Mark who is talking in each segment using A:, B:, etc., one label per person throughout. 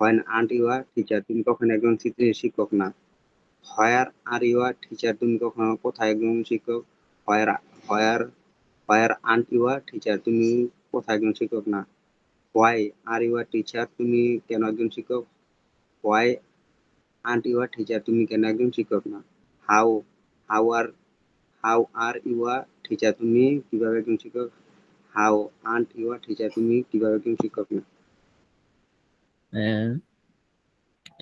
A: When aren't you a teacher, তুমি কখন একজন শিক্ষক না। Where are you a teacher, তুমি কখন কোথায় একজন শিক্ষক। Where where where aren't you a teacher, তুমি কোথায় একজন শিক্ষক না। Why are you a teacher, তুমি কেন একজন শিক্ষক। Why aren't you a teacher, তুমি কেন একজন শিক্ষক না। How how are how are you a teacher, তুমি কিভাবে একজন শিক্ষক। How aren't you a teacher, তুমি কিভাবে একজন শিক্ষক না।
B: হ্যাঁ,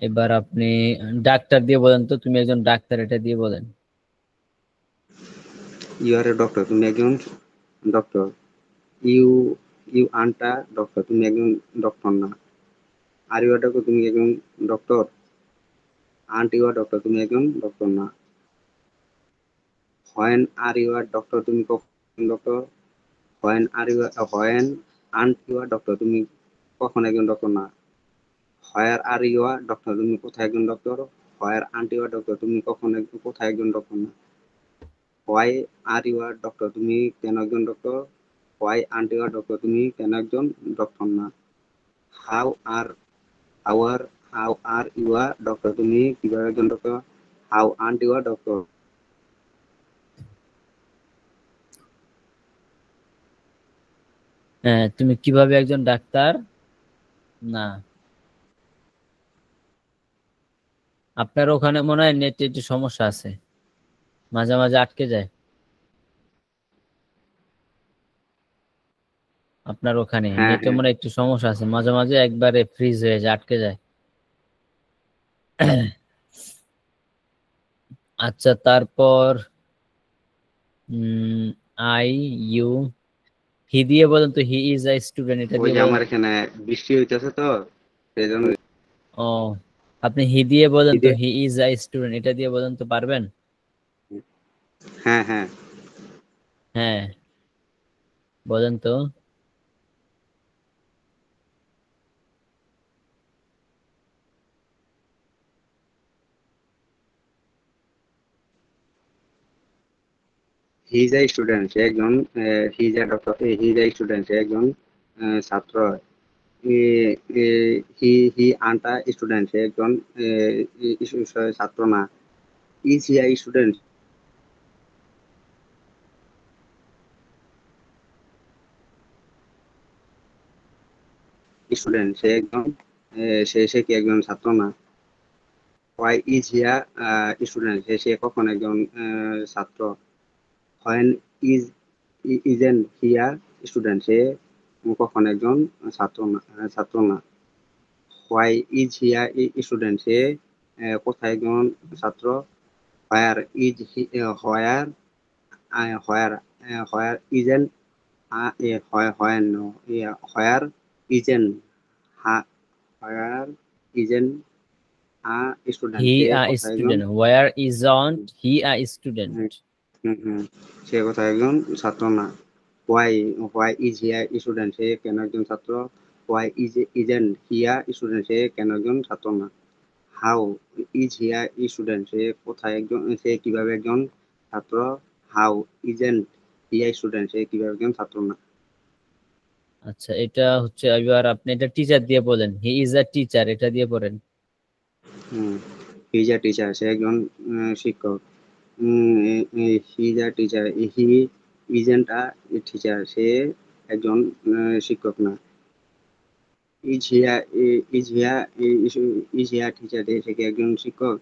B: এবার আপনি ডাক্তার দিয়ে বলেন তো, তুমি একজন ডাক্তার, এটা দিয়ে বলেন।
A: ইউ আর এ ডক্টর, তুমি একজন doctor. You you aren't a doctor, তুমি একজন ডক্টর না। আর ইউ আ ডক্টর, তুমি একজন doctor. Aren't you a doctor, তুমি একজন ডক্টর না। When are you are doctor, তুমি কখন doctor. When aren't you are doctor, তুমি কখন একজন ডক্টর না। Where are you are doctor, তুমি কোথায় একজন doctor. Where aren't you are doctor, তুমি কখন কোথায় একজন ডক্টর না। Why are you are doctor, তুমি কেন একজন doctor. Why aren't you are doctor, তুমি কেন একজন ডক্টর না। How are how are how are you are doctor, তুমি কিভাবে একজন doctor. How aren't you are doctor.
B: হ্যাঁ, তুমি কিভাবে একজন ডাক্তার না। আপনার ওখানে মনে হয় নেটে একটু সমস্যা আছে, মাঝে মাঝে আটকে যায়। আপনার ওখানে
A: হ্যাঁ
B: নেটে
A: হ্যাঁ।
B: মনে হয় একটু সমস্যা আছে, মাঝে মাঝে একবারে ফ্রিজ হয়ে যায়, আটকে যায়। আচ্ছা, তারপর আই ইউ হি দিয়ে বলেন তো, হি ইজ আ স্টুডেন্ট, এটা
A: ওই
B: দিয়ে
A: যে
B: বলেন।
A: আমার এখানে বৃষ্টি হইতেছে তো, সেই জন্য।
B: ও, আপনি হি দিয়ে বলেন তো, হি ইজ আ স্টুডেন্ট, এটা দিয়ে বলেন তো, পারবেন?
A: হ্যাঁ হ্যাঁ।
B: হ্যাঁ, বলেন তো।
A: হি ইজ এ স্টুডেন্ট, সে একজন। He is a doctor, he is a student, সে একজন ছাত্র। হি হি আন্ট আ স্টুডেন্ট, সে একজন ছাত্র না। Is he a student, student, সে একজন সে কি একজন ছাত্র না। Why is he a student, সে কখন একজন ছাত্র। When is isn't he a student, সে কখন একজন ছাত্র না। Why is he a student, সে কোথায় একজন ছাত্র। Where is he where where where isn't when where isn't ah where isn't a student,
B: he
A: সে
B: আ
A: কোথায় একজন।
B: Student, where isn't he a student.
A: সে কোথায় একজন ছাত্র না। Why why is he a student, সে কেন একজন ছাত্র। হোয়াই ইজেন হিয়া স্টুডেন্ট, সে কেন একজন ছাত্র না। হাউ ইজ হিয়া স্টুডেন্ট, সে কোথায় একজন, সে কিভাবে একজন ছাত্র। হাউ ইজেন হিয়া স্টুডেন্ট, সে কিভাবে একজন ছাত্র না।
B: আচ্ছা, এটা হচ্ছে, এবার আপনি এটা টিচার দিয়ে বলেন, হি ইজ আ টিচার, এটা দিয়ে পড়েন।
A: হি ইজ আ টিচার, সে একজন শিক্ষক। He is a teacher, he isn't a teacher, সে একজন শিক্ষক না। Is he a is he a is he a teacher, সে কি একজন শিক্ষক।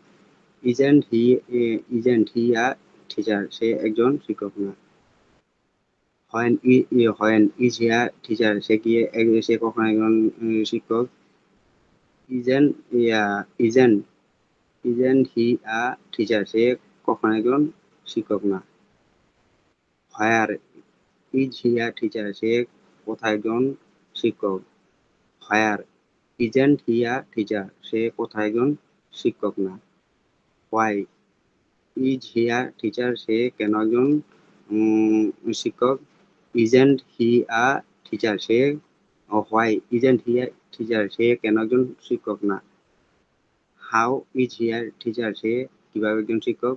A: ইজেন্ট হি আ টিচার, সে একজন শিক্ষক না। হোয়েন ইজ হিয়া টিচার, সে কখন একজন শিক্ষক। Isn't isn't isn't he a teacher, সে কখন একজন শিক্ষক না। হোয়ার ইজ হিয়া টিচার, সে কোথায় একজন শিক্ষক। হোয়ার ইজেন্ট হিয়া টিচার, সে কোথায় একজন শিক্ষক না। হোয়াই ইজ হিয়া টিচার, সে কেন একজন শিক্ষক। ইজেন্ট হি আ টিচার, সে হোয়াই ইজেন্ট হিয়া টিচার, সে কেন একজন শিক্ষক না। হাউ ইজ হিয়ার টিচার, সে কিভাবে একজন শিক্ষক।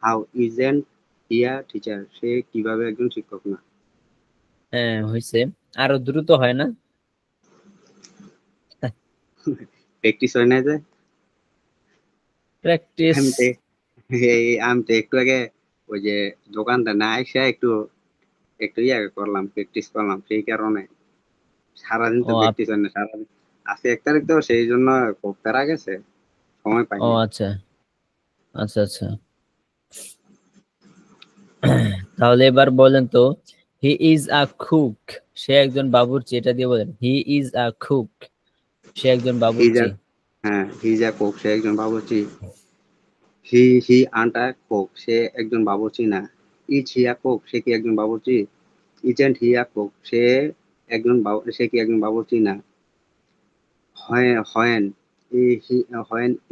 A: হাউ ইজেন্ট হিয়া টিচার, সে কিভাবে একজন শিক্ষক না।
B: হ্যাঁ, হয়েছে। আরো দ্রুত হয় না?
A: প্র্যাকটিস হয় না যে
B: প্র্যাকটিস।
A: আমি তো আমি তো একটু আগে ওই যে দোকানটা না এসে একটু একটু ইয়ে করলাম, প্র্যাকটিস করলাম, সেই কারণে সারাদিন তো
B: ও
A: প্র্যাকটিস হয় না। সারাদিন আজকে 1 তারিখ তো সেই জন্য খুব প্যারা গেছে, সময়
B: ও
A: পাইনি।
B: আচ্ছা আচ্ছা আচ্ছা। তাহলে এবার বলেন তো, হি ইজ আ কুক, সে একজন বাবুর্চি, এটা দিয়ে বলেন। হি ইজ আ কুক, সে একজন
A: হিজা,
B: বাবুর্চি।
A: হ্যাঁ হিজা কোক, সে একজন বাবুর্চি। হি আন্টা কোক, সে একজন বাবুর্চি না। ইজ হিয়া কোক, সে কি একজন বাবুর্চি? ইজেন্ট হিয়া কোক, সে কি একজন বাবুর্চি না। হয়েন হয়েন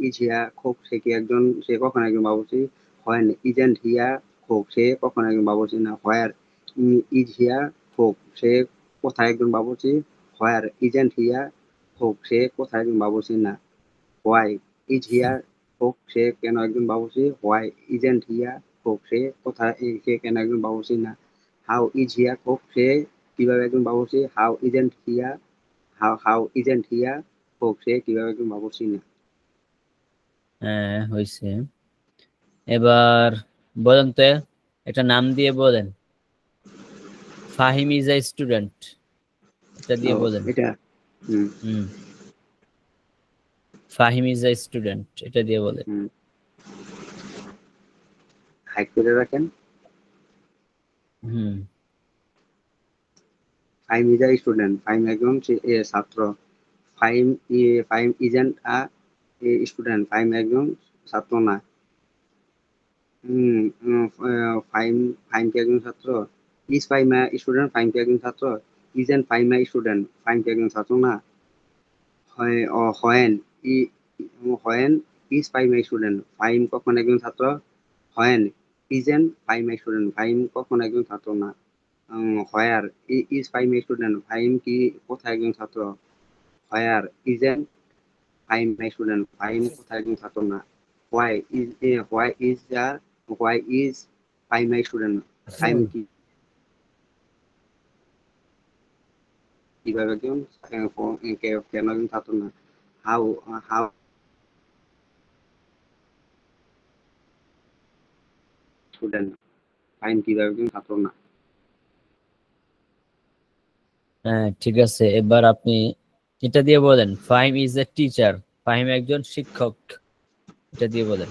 A: ইজ হিয়া কোক, সে কখন একজন বাবুর্চি? হয়েন ইজেন্ট হিয়া কোক, সে কখন একজন বাবুর্চি না। হোয়ার ইজ হিয়া কোক, সে কোথায় একজন বাবুর্চি? হোয়ার ইজেন্ট হিয়া কোক, সে কোথায় একজন বাবুর্চি না। হোয়াই ইজ হিয়া কোক, সে কেন একজন বাবুর্চি? হোয়াই ইজেন্ট হিয়া কোক, সে কেন একজন বাবুর্চি না। হাউ ইজ হিয়া কোক, সে কিভাবে একজন বাবুর্চি? হাউ ইজেন্ট হিয়া কোক, সে কিভাবে একজন বাবুর্চি না।
B: হ্যাঁ হয়েছে। এবার বলেন তো, একটা নাম দিয়ে বলেন। ফাহিম ইজ আ স্টুডেন্ট, এটা
A: ও
B: দিয়ে বলেন।
A: এটা, হুম
B: হুম, ফাহিম ইজ আ স্টুডেন্ট, এটা দিয়ে বলেন।
A: হুম, হাইড করে রাখেন।
B: হুম।
A: Fahim is a student, Fahim একজন ছাত্র। Fahim Fahim isn't a student, Fahim একজন ছাত্র না। হুম, ফাইম ফাইম কি একজন ছাত্র? Is Fahim a student, Fahim কি একজন ছাত্র? Isn't Fahim a student, Fahim কি একজন ছাত্র না। হয়েন ই when is Fahim a student, Fahim কখন একজন ছাত্র? When isn't Fahim a student, Fahim কখন একজন ছাত্র না। Where is Fahim a student, Fahim কি কোথায় একজন ছাত্র? Where isn't Fahim a student, Fahim কোথায় একজন ছাত্র না। Why is Fahim a student, Fahim কি কিভাবে একজন কেন একজন ছাত্র না। হাউ হাউ স্টুডেন্ট, ফাইম কিভাবে একজন ছাত্র না।
B: হ্যাঁ ঠিক আছে, এবার আপনি এটা দিয়ে বলেন। Fahim is a teacher, Fahim একজন শিক্ষক, এটা দিয়ে বলেন।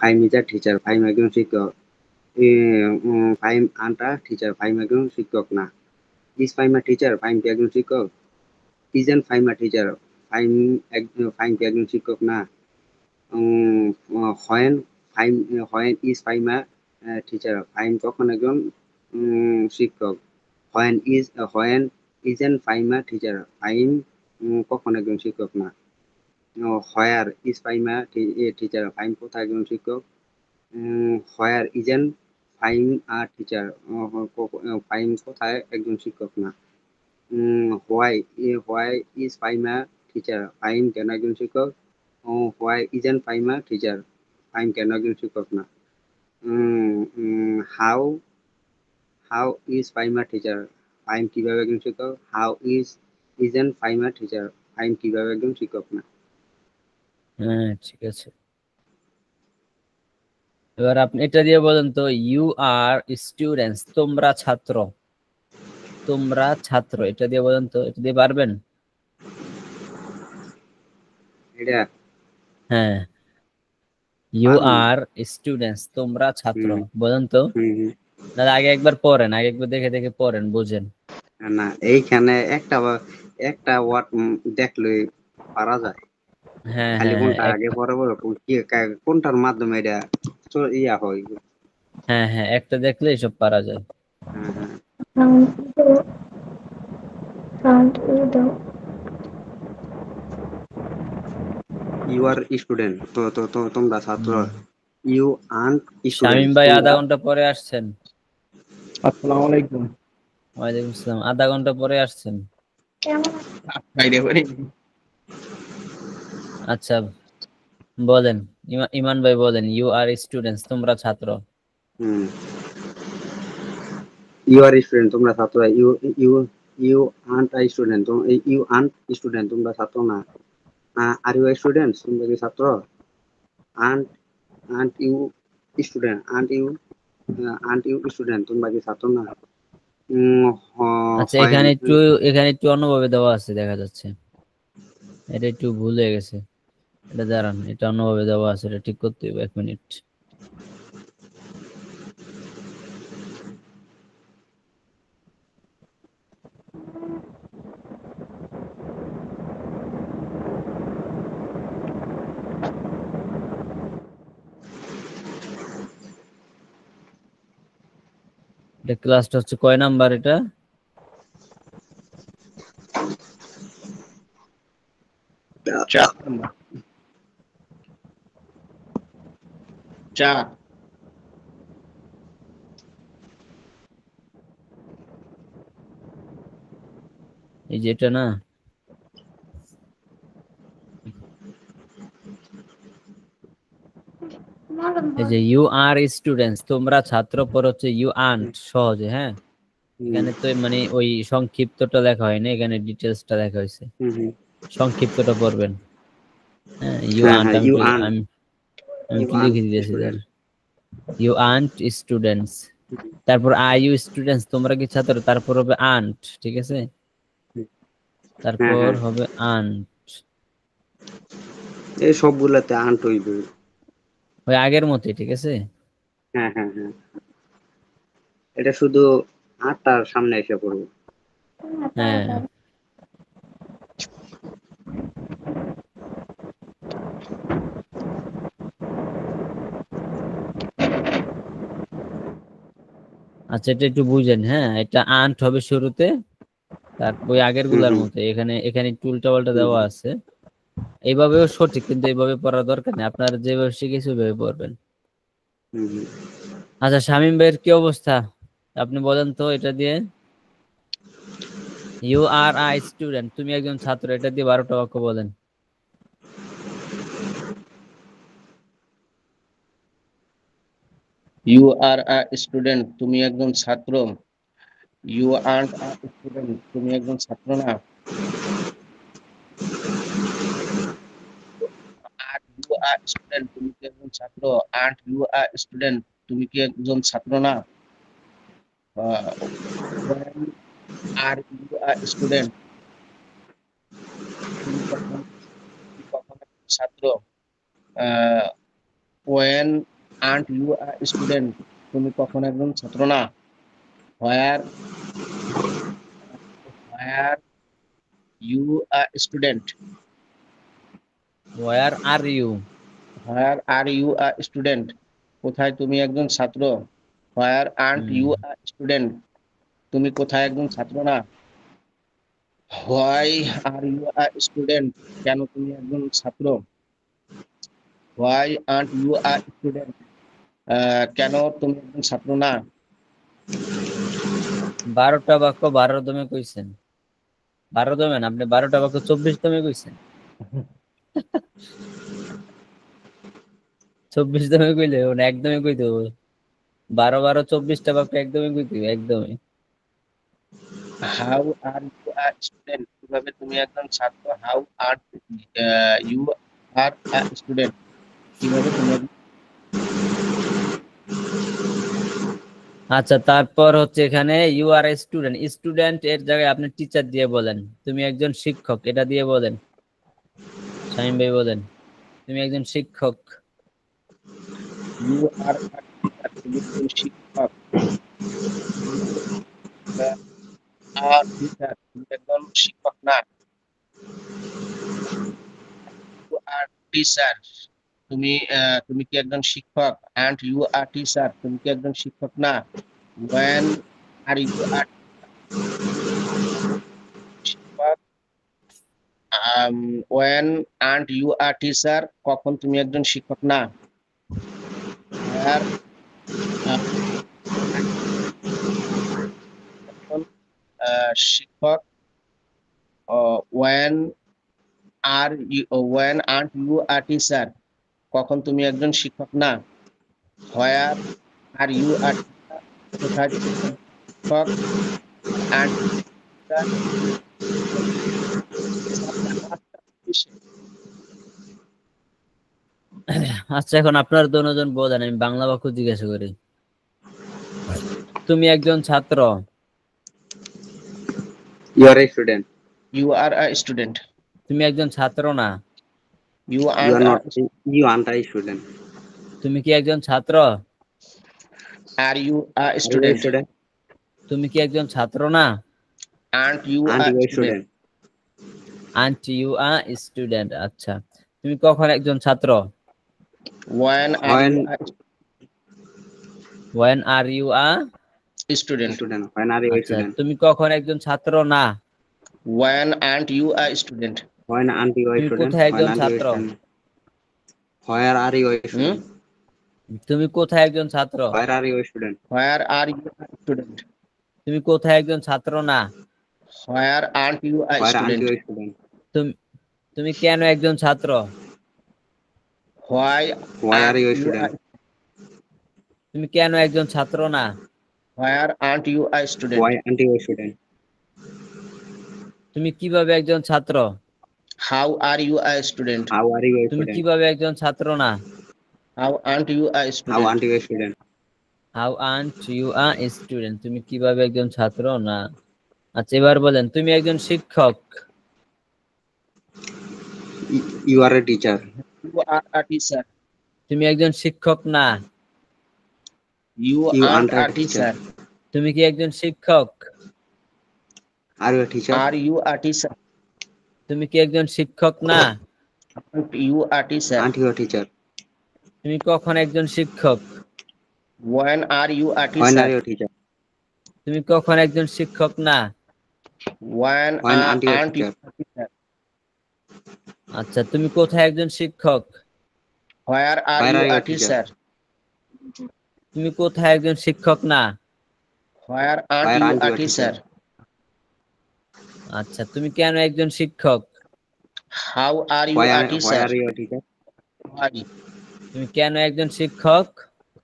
A: Faim is a teacher, Faim একজন শিক্ষক। ফাইম আন্টা টিচার, ফাইম একজন শিক্ষক না। Is Fahim a teacher, Faim কি একজন শিক্ষক? Isn't Fahim a teacher, Faim কি একজন শিক্ষক না। When Faim when is Fahim a teacher, Faim কখন একজন শিক্ষক। When isn't Fahim a teacher, Faim কখন একজন শিক্ষক না। Where is Fahim a teacher, Fahim কোথায় একজন শিক্ষক। Where isn't Fahim a teacher, Fahim কোথায় একজন শিক্ষক না। Why is Fahim a teacher, Fahim কেন একজন শিক্ষক। Why isn't Fahim a teacher, Fahim কেন একজন শিক্ষক না। How how is Fahim a teacher, Fahim কিভাবে একজন শিক্ষক। Isn't Fahim a teacher, Fahim কিভাবে একজন শিক্ষক না।
B: হ্যাঁ ঠিক আছে। এবার আপনি এটা দিয়ে বলেন তো, ইউ আর স্টুডেন্টস, তোমরা ছাত্র, তোমরা ছাত্র, এটা দিয়ে বলেন তো, এটা দিয়ে পারবেন?
A: এটা
B: হ্যাঁ, ইউ
A: পারুন।
B: আর স্টুডেন্টস, তোমরা ছাত্র,
A: হুম
B: বলেন তো।
A: হুম হুম।
B: না, আগে একবার পড়েন, আগে একবার দেখে দেখে পড়েন, বুঝেন।
A: না এইখানে একটা ওয়ার্ড দেখলেই পারা যায়।
B: হ্যাঁ
A: খালি
B: হ্যাঁ হ্যাঁ
A: কোনটা আগে পরে বলো, কোনটার মাধ্যমে এটা ইয়া হয়।
B: হ্যাঁ হ্যাঁ, একটা দেখলে সব পারা যায়।
A: হ্যাঁ হ্যাঁ।
C: Sound Udo.
A: You are student, তো তোমরা ছাত্র।
B: হুম।
A: ইউ আন্ট স্টুডেন্ট,
B: শামীম ভাই আধা
A: তোমরা।
B: ঘন্টা পরে আসছেন।
D: আসসালামু আলাইকুম।
B: ওয়ালাইকুম আসসালাম, আধা ঘন্টা পরে আসছেন।
D: বাইরে বাড়ি।
B: আচ্ছা বলেন, ইমান ভাই বলেন, ইউ আর স্টুডেন্টস, তোমরা ছাত্র।
A: হুম, ইউ আর স্টুডেন্ট, তোমরা ছাত্র। You you you aren't I student, you aren't student, তোমরা ছাত্র না। আর ইউ স্টুডেন্ট, তোমরা কি ছাত্র? Aren't aren't you student, aren't you student, তোমরা কি ছাত্র না?
B: আচ্ছা, এখানে একটু অন্যভাবে দেওয়া আছে দেখা যাচ্ছে, এটা একটু ভুল হয়ে গেছে। এটা দাঁড়ান, এটা অন্যভাবে দেওয়া আছে, এটা ঠিক করতে হবে, 1 মিনিট। এটা ক্লাসটা হচ্ছে কয় নাম্বার? এটা
D: 4 নাম্বার। 4।
B: এই যে এটা না, এই যে ইউ আর স্টুডেন্টস, তোমরা ছাত্র, পর হচ্ছে ইউ আন্ট, সহজে। হ্যাঁ, এখানে তো মানে ওই সংক্ষিপ্তটা লেখা হয়নি, এখানে ডিটেলসটা লেখা হয়েছে, সংক্ষিপ্তটা পড়বেন। হ্যাঁ, ইউ আন্ট, আমি একটু লিখে দিয়েছি স্যার, ইউ আন্ট স্টুডেন্টস, তারপর আর ইউ স্টুডেন্টস, তোমরা কি ছাত্র, তারপর হবে আন্ট, ঠিক আছে, তারপর হবে আন্ট,
A: এই সবগুলাতে আন্ট হইবে।
B: ওই আগের মতোই, ঠিক আছে।
A: হ্যাঁ, এটা শুধু আটটার সামনে এসে পড়বে।
B: হ্যাঁ, আচ্ছা, এটা একটু বুঝেন। হ্যাঁ, এটা আন্ট হবে শুরুতে, তারপর আগের গুলার মতো এখানে একটু উল্টাপাল্টা দেওয়া আছে। এইভাবেও সঠিক, কিন্তু এইভাবে পড়ার দরকার নেই, আপনারা যেভাবে শিখেছে ওইভাবে পড়বেন। আচ্ছা, শামীম ভাইয়ের কি অবস্থা, আপনি বলেন তো এটা দিয়ে। ইউ আর আই স্টুডেন্ট, তুমি একজন ছাত্র, এটা দিয়ে 12টা বাক্য বলেন।
D: ইউ আর আ স্টুডেন্ট, তুমি একজন ছাত্র। ইউ আন্ট আ স্টুডেন্ট, তুমি একজন ছাত্র না। আর ইউ আর স্টুডেন্ট, তুমি কি একজন ছাত্র। আন্ট ইউ আর স্টুডেন্ট, তুমি কি একজন ছাত্র না। When are you are student, তুমি কখন একজন ছাত্র। When aren't you are student, তুমি কখন একজন ছাত্র না। Where you are student,
B: where are you,
D: where are you are student, কোথায় তুমি একজন ছাত্র। Where aren't you are student, তুমি কোথায় একজন ছাত্র না। Why are you are student, কেন তুমি একজন ছাত্র। Why aren't you are student, কেন তুমি একজন ছাত্র না।
B: 12টা বাক্য 12 দমে কইছেন, 12 দমে না, আপনি 12টা বাক্য 24 দমে কইছেন। 24 দমে কইলে মানে একদমই কইতে হবে, 12 12 24টা বাক্য একদমই কইতে হবে, একদমই।
D: How are you are student, কিভাবে তুমি একজন ছাত্র। How are you are student, কিভাবে তুমি
B: আচ্ছা, তারপর হচ্ছে এখানে you are a student, student এর জায়গায় আপনি টিচার দিয়ে বলেন, তুমি একজন শিক্ষক, এটা দিয়ে বলেন। শামীম ভাই বলেন, তুমি একজন শিক্ষক।
D: ইউ আর তুমি একজন শিক্ষক। আর টিচার, তুমি একজন শিক্ষক না। ইউ আর টিচার, তুমি কি একজন শিক্ষক। অ্যান্ড ইউ আর টিচার, তুমি কি একজন শিক্ষক না। ওয়েন আর ইউ আর শিক্ষক। When and you are teacher, কখন তুমি একজন শিক্ষক না। Where, শিক্ষক। When aren't you are teacher, কখন তুমি একজন শিক্ষক না। Where are you are teacher, কোথায় তুমি শিক্ষক।
B: আচ্ছা, এখন আপনার দুজন বলেন, আমি বাংলা বাক্য জিজ্ঞাসা করি। তুমি একজন ছাত্র।
A: You are a student.
D: You are a student.
B: তুমি একজন ছাত্র না।
D: You
A: You
D: aren't
A: are
D: a
A: not. You aren't a student.
B: তুমি কি একজন ছাত্র?
D: Are you a
A: Are you a
D: student?
A: student?
B: তুমি কি একজন ছাত্র না?
D: Aren't you
A: Aren't
D: a
A: you a
D: student?
A: student?
B: Aren't you a student. আচ্ছা, তুমি কখন একজন ছাত্র?
D: When are you
B: when are you a
D: a student?
A: Student. When are you a
B: আচ্ছা,
A: student?
B: তুমি কখন একজন ছাত্র না?
D: When aren't you a student?
A: When aren't you a
B: তুমি
A: student?
B: কোথায় একজন
A: When aren't you a
B: ছাত্র?
A: student? Where are you a student?
B: তুমি কোথায় একজন ছাত্র?
A: Where are you a student?
D: Where are you a student?
B: তুমি কোথায় একজন ছাত্র না?
D: Where aren't you a
A: Where aren't
D: student?
A: you a student?
B: তুমি কেন একজন ছাত্র?
D: Why
A: Why are
D: aren't
A: you a
D: you
A: student?
B: তুমি কেন একজন ছাত্র না?
D: Where aren't you a student?
A: Why aren't you a student?
B: তুমি কিভাবে একজন ছাত্র?
D: How are you a student?
A: How are you a
B: তুমি
A: student?
B: কিভাবে একজন ছাত্র না?
D: How aren't you a
A: How
D: student?
A: aren't you a student?
B: How aren't you a student. তুমি কিভাবে একজন ছাত্র না? আচ্ছা, এবার বলেন, তুমি একজন শিক্ষক।
A: You are a teacher.
D: You are a teacher.
B: তুমি একজন শিক্ষক না।
D: You
A: You
D: aren't
A: aren't
D: a teacher.
B: তুমি কি একজন শিক্ষক?
A: Are you a teacher?
D: Are you a teacher?
B: তুমি কি একজন শিক্ষক না?
D: Aren't you a teacher?
A: Aren't you a teacher?
B: তুমি কখন একজন শিক্ষক?
D: When are you a
A: When are
D: teacher?
A: you a teacher?
B: তুমি কখন একজন শিক্ষক না?
D: When
A: aren't you a
D: aren't you
A: teacher?
D: a teacher?
B: আচ্ছা, তুমি কোথায় একজন শিক্ষক?
D: Where are
A: Where
D: you
A: are you
D: a
A: a teacher?
D: teacher?
B: তুমি কোথায় একজন শিক্ষক না?
D: Where aren't
A: Where
D: you
A: aren't
D: a
A: you a
D: teacher?
B: আচ্ছা, তুমি কেন একজন শিক্ষক?
D: How are you
A: Why
D: a
A: are
D: teacher?
A: you a teacher?
D: Why?
B: তুমি কেন একজন শিক্ষক?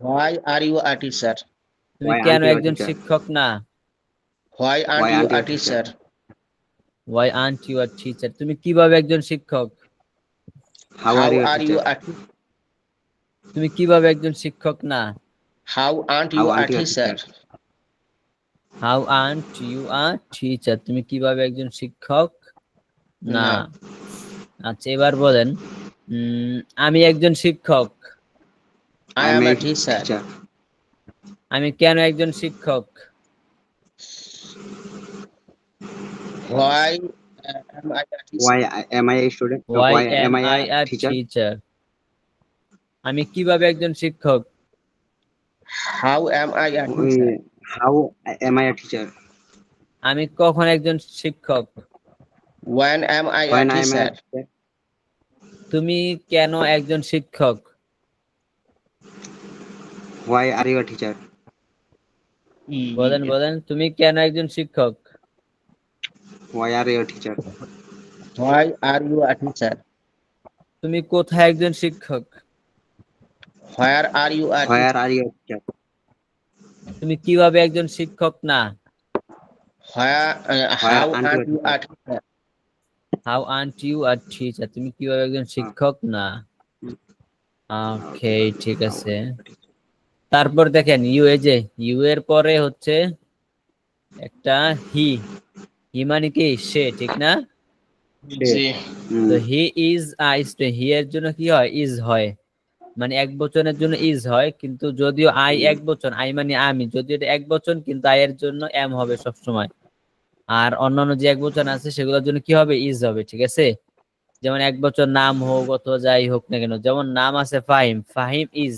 D: Why are you a teacher?
B: তুমি
A: Why
B: কেন
A: aren't you a
B: একজন
A: teacher?
B: শিক্ষক না?
D: Why aren't
A: Why
D: you
A: aren't you
D: a
A: a teacher?
D: teacher?
B: Why aren't you a teacher? তুমি কিভাবে একজন শিক্ষক?
A: How
D: How
A: are you a
D: are you
A: teacher?
D: a teacher?
B: তুমি কিভাবে একজন শিক্ষক না?
D: How aren't
A: How
D: you a
A: aren't you a
D: teacher?
A: teacher?
B: How aren't you a teacher? তুমি কিভাবে একজন শিক্ষক না?
D: না।
B: আচ্ছা, এবার বলেন, আমি একজন শিক্ষক।
D: I am a teacher.
B: আমি কেন একজন শিক্ষক?
D: Why am I a teacher?
A: Why am I a student?
B: Why
A: am
B: am I a
A: teacher?
B: teacher? আমি কিভাবে একজন শিক্ষক?
D: How am I a teacher?
A: How am I a teacher?
B: আমি কখন একজন শিক্ষক?
D: When am I a
A: When I am a
D: teacher?
A: teacher?
B: তুমি কেন একজন শিক্ষক?
A: Why are you a teacher?
B: বলেন, তুমি কেন একজন শিক্ষক?
A: Why are you a teacher?
D: Why are you a teacher?
B: তুমি কোথায় একজন শিক্ষক?
D: Where are you a
A: Where
D: teacher?
A: are you a teacher?
B: তুমি কিভাবে একজন শিক্ষক না?
D: How aren't you a teacher?
B: How aren't you a teacher? তুমি কিভাবে একজন শিক্ষক না? ওকে, ঠিক আছে। তারপর দেখেন, ইউ এর পরে হচ্ছে একটা হি মানে কি সে, ঠিক না? তো হি ইজ হি এর জন্য কি হয়? ইজ হয়, মানে এক বচনের জন্য ইজ হয়, কিন্তু যদিও আই এক বচন, আই মানে আমি, যদিও এটা এক বচন, কিন্তু আই এর জন্য এম হবে সবসময়। আর অন্যান্য যে এক বচন আছে সেগুলোর জন্য কি হবে? ইজ হবে, ঠিক আছে? যেমন এক বচন নাম হোক অথবা যাই হোক না কেন, যেমন নাম আছে ফাহিম, ফাহিম ইজ,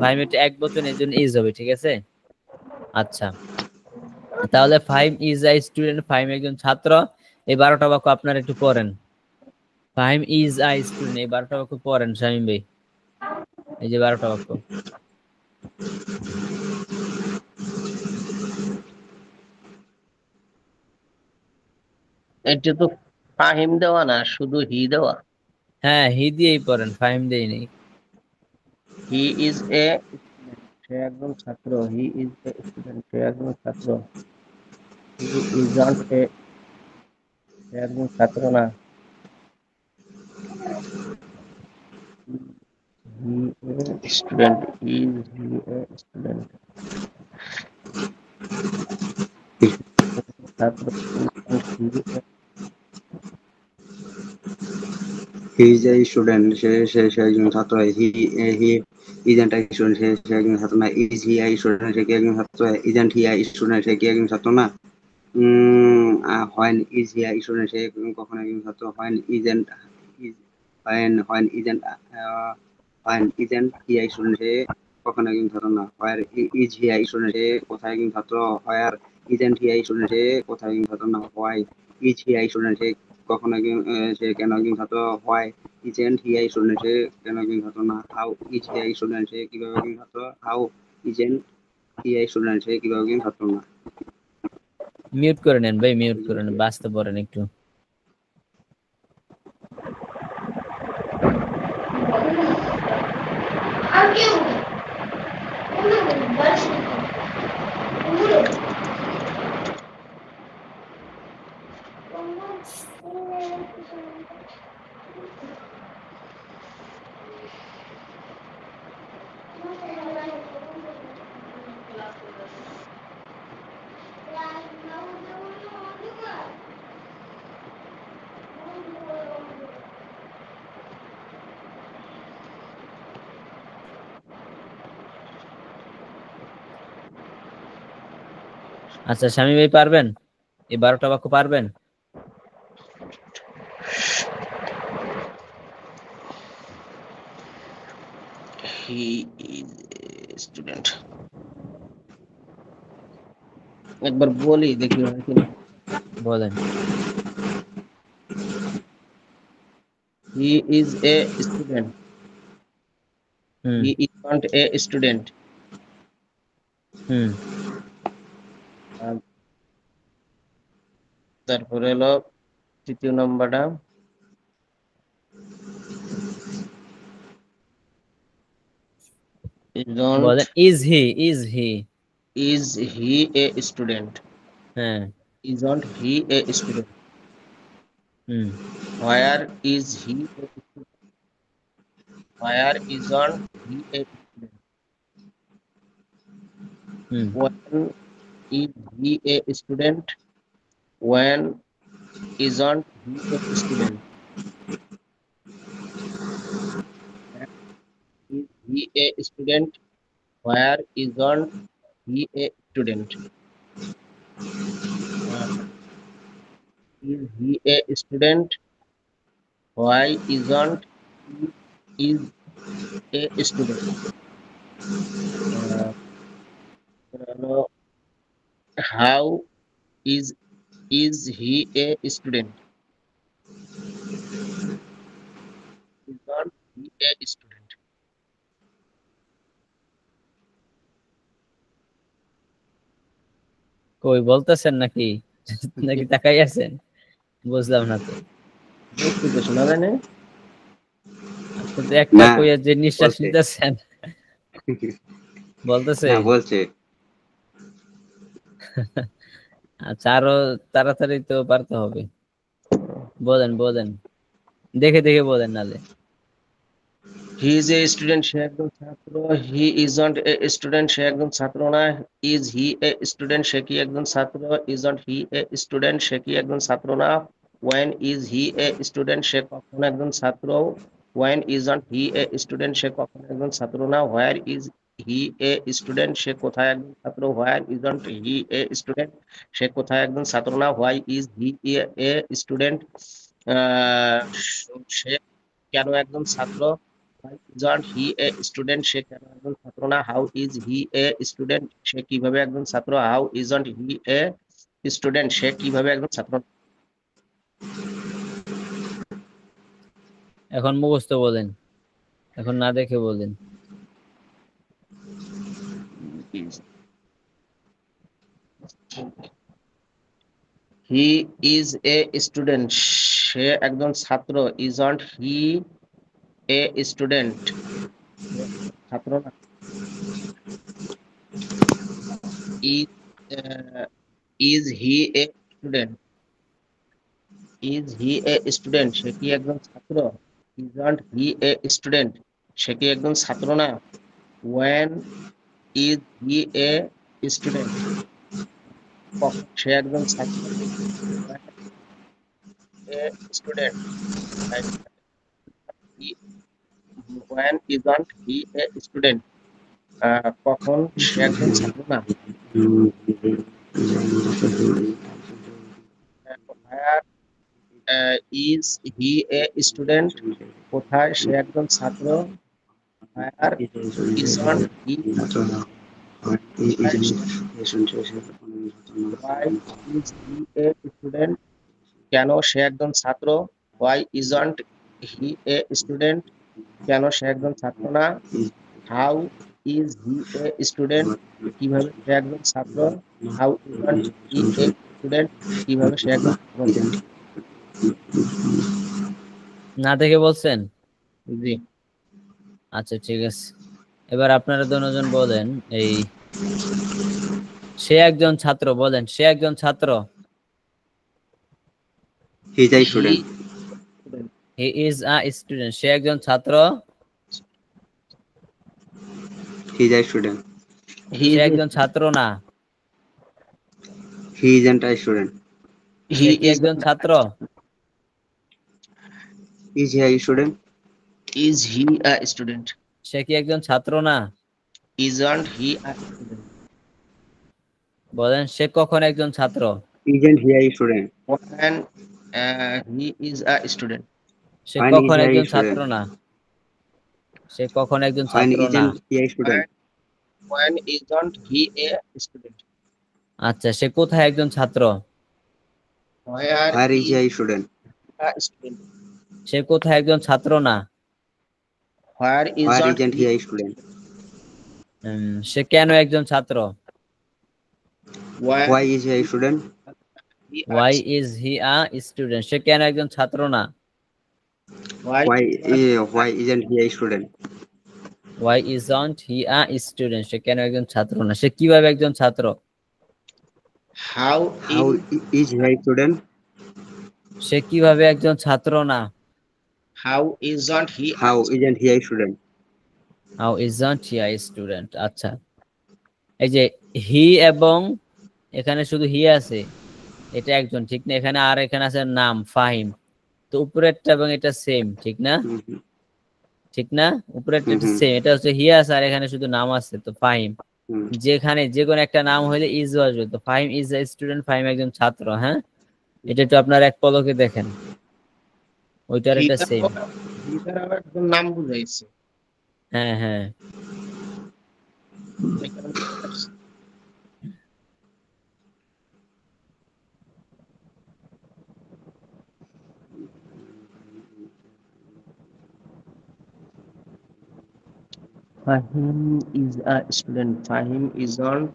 B: ফাহিম এটা এক বচন, এর জন্য ইজ হবে, ঠিক আছে? আচ্ছা, তাহলে Fahim is a student, Fahim একজন ছাত্র। এই 12টা বাক্য আপনারা একটু পড়েন। ফাহিম ইজ আ স্টুডেন্ট, এই 12টা বাক্য পড়েন শামীম ভাই। এই যে 12টা বাক্য।
D: এটা তো ফাহিম দেওয়া না, শুধু হি দেওয়া।
B: হ্যাঁ, হি দিয়েই পড়েন, ফাহিম দেই নেই।
D: হি ইজ এ, সে একজন ছাত্র। হি ইজ এ স্টুডেন্ট, সে একজন ছাত্র। হি ইজন্ট এ একজন ছাত্র না। Student, is he a student? ছাত্র,
A: হি ইজ এ স্টুডেন্ট, সে একজন ছাত্র। হি ইজেন্ট আই স্টুডেন্ট, সে একজন ছাত্র না। ইজ হি আই স্টুডেন্ট, সে কি একজন ছাত্র? ইজেন্ট হি আই স্টুডেন্ট, সে কি একজন ছাত্র না। When is he a student, সে কখন একজন ছাত্র? When isn't when isn't he a student, সে কখন একজন ছাত্র না। Where is he a student, সে কোথায় একজন ছাত্র? Where isn't he a student, সে কোথায় একজন ছাত্র না। Why is he a student, সে কখন একজন সে কেন একজন ছাত্র? Why isn't he a student, সে কেন একজন ছাত্র না। How is he a student, সে কিভাবে একজন ছাত্র? How isn't he a student, সে কিভাবে একজন ছাত্র না।
B: মিউট করে নেন ভাই, মিউট করে নেন, বাঁচতে পারেন একটু। আচ্ছা স্বামী ভাই পারবেন? এই 12টা বাক্য পারবেন?
D: He is student. একবার বলি দেখি হয় কিনা।
B: বলেন।
D: He is a student,
B: hmm
D: he is not a student.
B: হুম
D: তারপরে হলো তৃতীয় নম্বরটা,
B: বলেন। Is he, is he.
D: Is he a student?
B: হ্যাঁ।
D: Isn't he a student?
B: Hmm
D: where is he a student? Where isn't he a student?
B: Hmm
D: when is he a student? When isn't he a student? Is he a student? Where isn't he a student? Is he a student? Why isn't he is a student? Uh, how is he a student? Isn't he a student?
B: কই বলতেছেন নাকি? নাকি তাকাই আছেন? বুঝলাম না তো।
D: বুঝতে তো শোনা যায় না?
B: আপনি তো একটা
A: না,
B: কইয়া যে নিঃশ্বাস
A: বলছে।
B: নিতেছেন। বলতেছে।
A: না, বলছে।
B: আচ্ছা আরো তাড়াতাড়ি তো পারতে হবে। বলেন বলেন, দেখে দেখে বলেন নালে।
D: হি ইজ এ স্টুডেন্ট, সে একজন ছাত্র। হি ইজন্ট এ স্টুডেন্ট, সে একজন ছাত্র না। ইজ হি এ স্টুডেন্ট, সে কি একজন ছাত্র? ইজন্ট হি এ স্টুডেন্ট, সে কি একজন ছাত্র না। When is he a student, সে কখন একজন ছাত্র? When isn't he a student, সে কখন একজন ছাত্র না। Where is he a student, সে কোথায় একজন ছাত্র? হোয়ার ইজন্ট হি এ স্টুডেন্ট, সে কোথায় একজন ছাত্র না। Why is he a student, সে কেন একজন ছাত্র? isn't he a student, সে কেন একজন ছাত্র না। How is he a student, সে কিভাবে একজন ছাত্র। How isn't he a student, সে কিভাবে একজন ছাত্র।
B: এখন মুখস্থ বলেন, এখন না দেখে বলেন।
D: হি ইজ এ স্টুডেন্ট, সে একজন ছাত্র। ইজন্ট হি এ স্টুডেন্ট, ছাত্র না। Is he a student, is he a student, সে কি একজন ছাত্র? ইজন্ট হি এ স্টুডেন্ট, সে কি একজন ছাত্র না? When is he a student, কখন সে একজন ছাত্র? A student, when isn't he a student, কখন সে একজন ছাত্র না? ইজ হি এ স্টুডেন্ট, কোথায় সে একজন ছাত্র? Where isn't he? Why is he a student? কেন সে একজন ছাত্র? Why isn't he a student? কেন সে একজন ছাত্র না? How is he a student? কিভাবে সে একজন ছাত্র? How isn't he a student? কিভাবে সে একজন ছাত্র না?
B: না দেখে বলছেন?
D: জি।
B: আচ্ছা ঠিক আছে, এবার আপনারা দুজন বলেন, এই সে একজন ছাত্র, বলেন সে একজন ছাত্র।
A: He is a student.
B: He is a student, সে একজন ছাত্র।
A: He is a student.
B: সে একজন ছাত্র না।
A: He isn't a student.
B: সে কি একজন ছাত্র?
A: Is he a student?
D: Is he a student?
B: সে কি একজন ছাত্র না?
D: Isn't he a student?
B: বলেন সে কখন একজন ছাত্র?
A: Isn't he a student?
D: When he is a student.
B: Say
A: When
B: কখন
A: is he a
B: একজন
A: student?
B: ছাত্র না? সে কখন একজন
A: When
B: ছাত্র না?
A: isn't he a student?
D: When isn't he a student?
B: আচ্ছা, সে কোথায় একজন ছাত্র?
A: Where is he a student?
D: a student?
B: সে কোথায় একজন ছাত্র না?
D: Where
A: Where
D: isn't
A: isn't he a student?
B: সে কেন একজন ছাত্র?
A: Why is he a student?
B: Why is he a student? সে কেন একজন ছাত্র না?
A: Why isn't he a student?
B: Why isn't he a student? সে কেন একজন ছাত্র না? সে কিভাবে একজন ছাত্র?
D: How
A: is he a student?
B: সে কিভাবে একজন ছাত্র না?
D: how isn't he
A: How isn't he a student?
B: How isn't he a student? আচ্ছা, এই যে হি এবং এখানে শুধু হি আছে, এটা একজন, ঠিক না? এখানে আর এখানে আছে নাম ফাহিম, তো উপরেরটা এবং এটা সেম, ঠিক না? ঠিক না, উপরেরটা সেম, এটা হচ্ছে হি আছে আর এখানে শুধু নাম আছে, তো ফাহিম। যেখানে যে কোনো একটা নাম হলে ইজ আসবে, তো Fahim is a student, Fahim একজন ছাত্র। হ্যাঁ, এটা তো আপনার এক পলকে দেখেন, ওইটার এটা সেম।
D: একজন নাম বুঝাইছে।
B: হ্যাঁ হ্যাঁ,
D: Fahim is a student. Fahim isn't.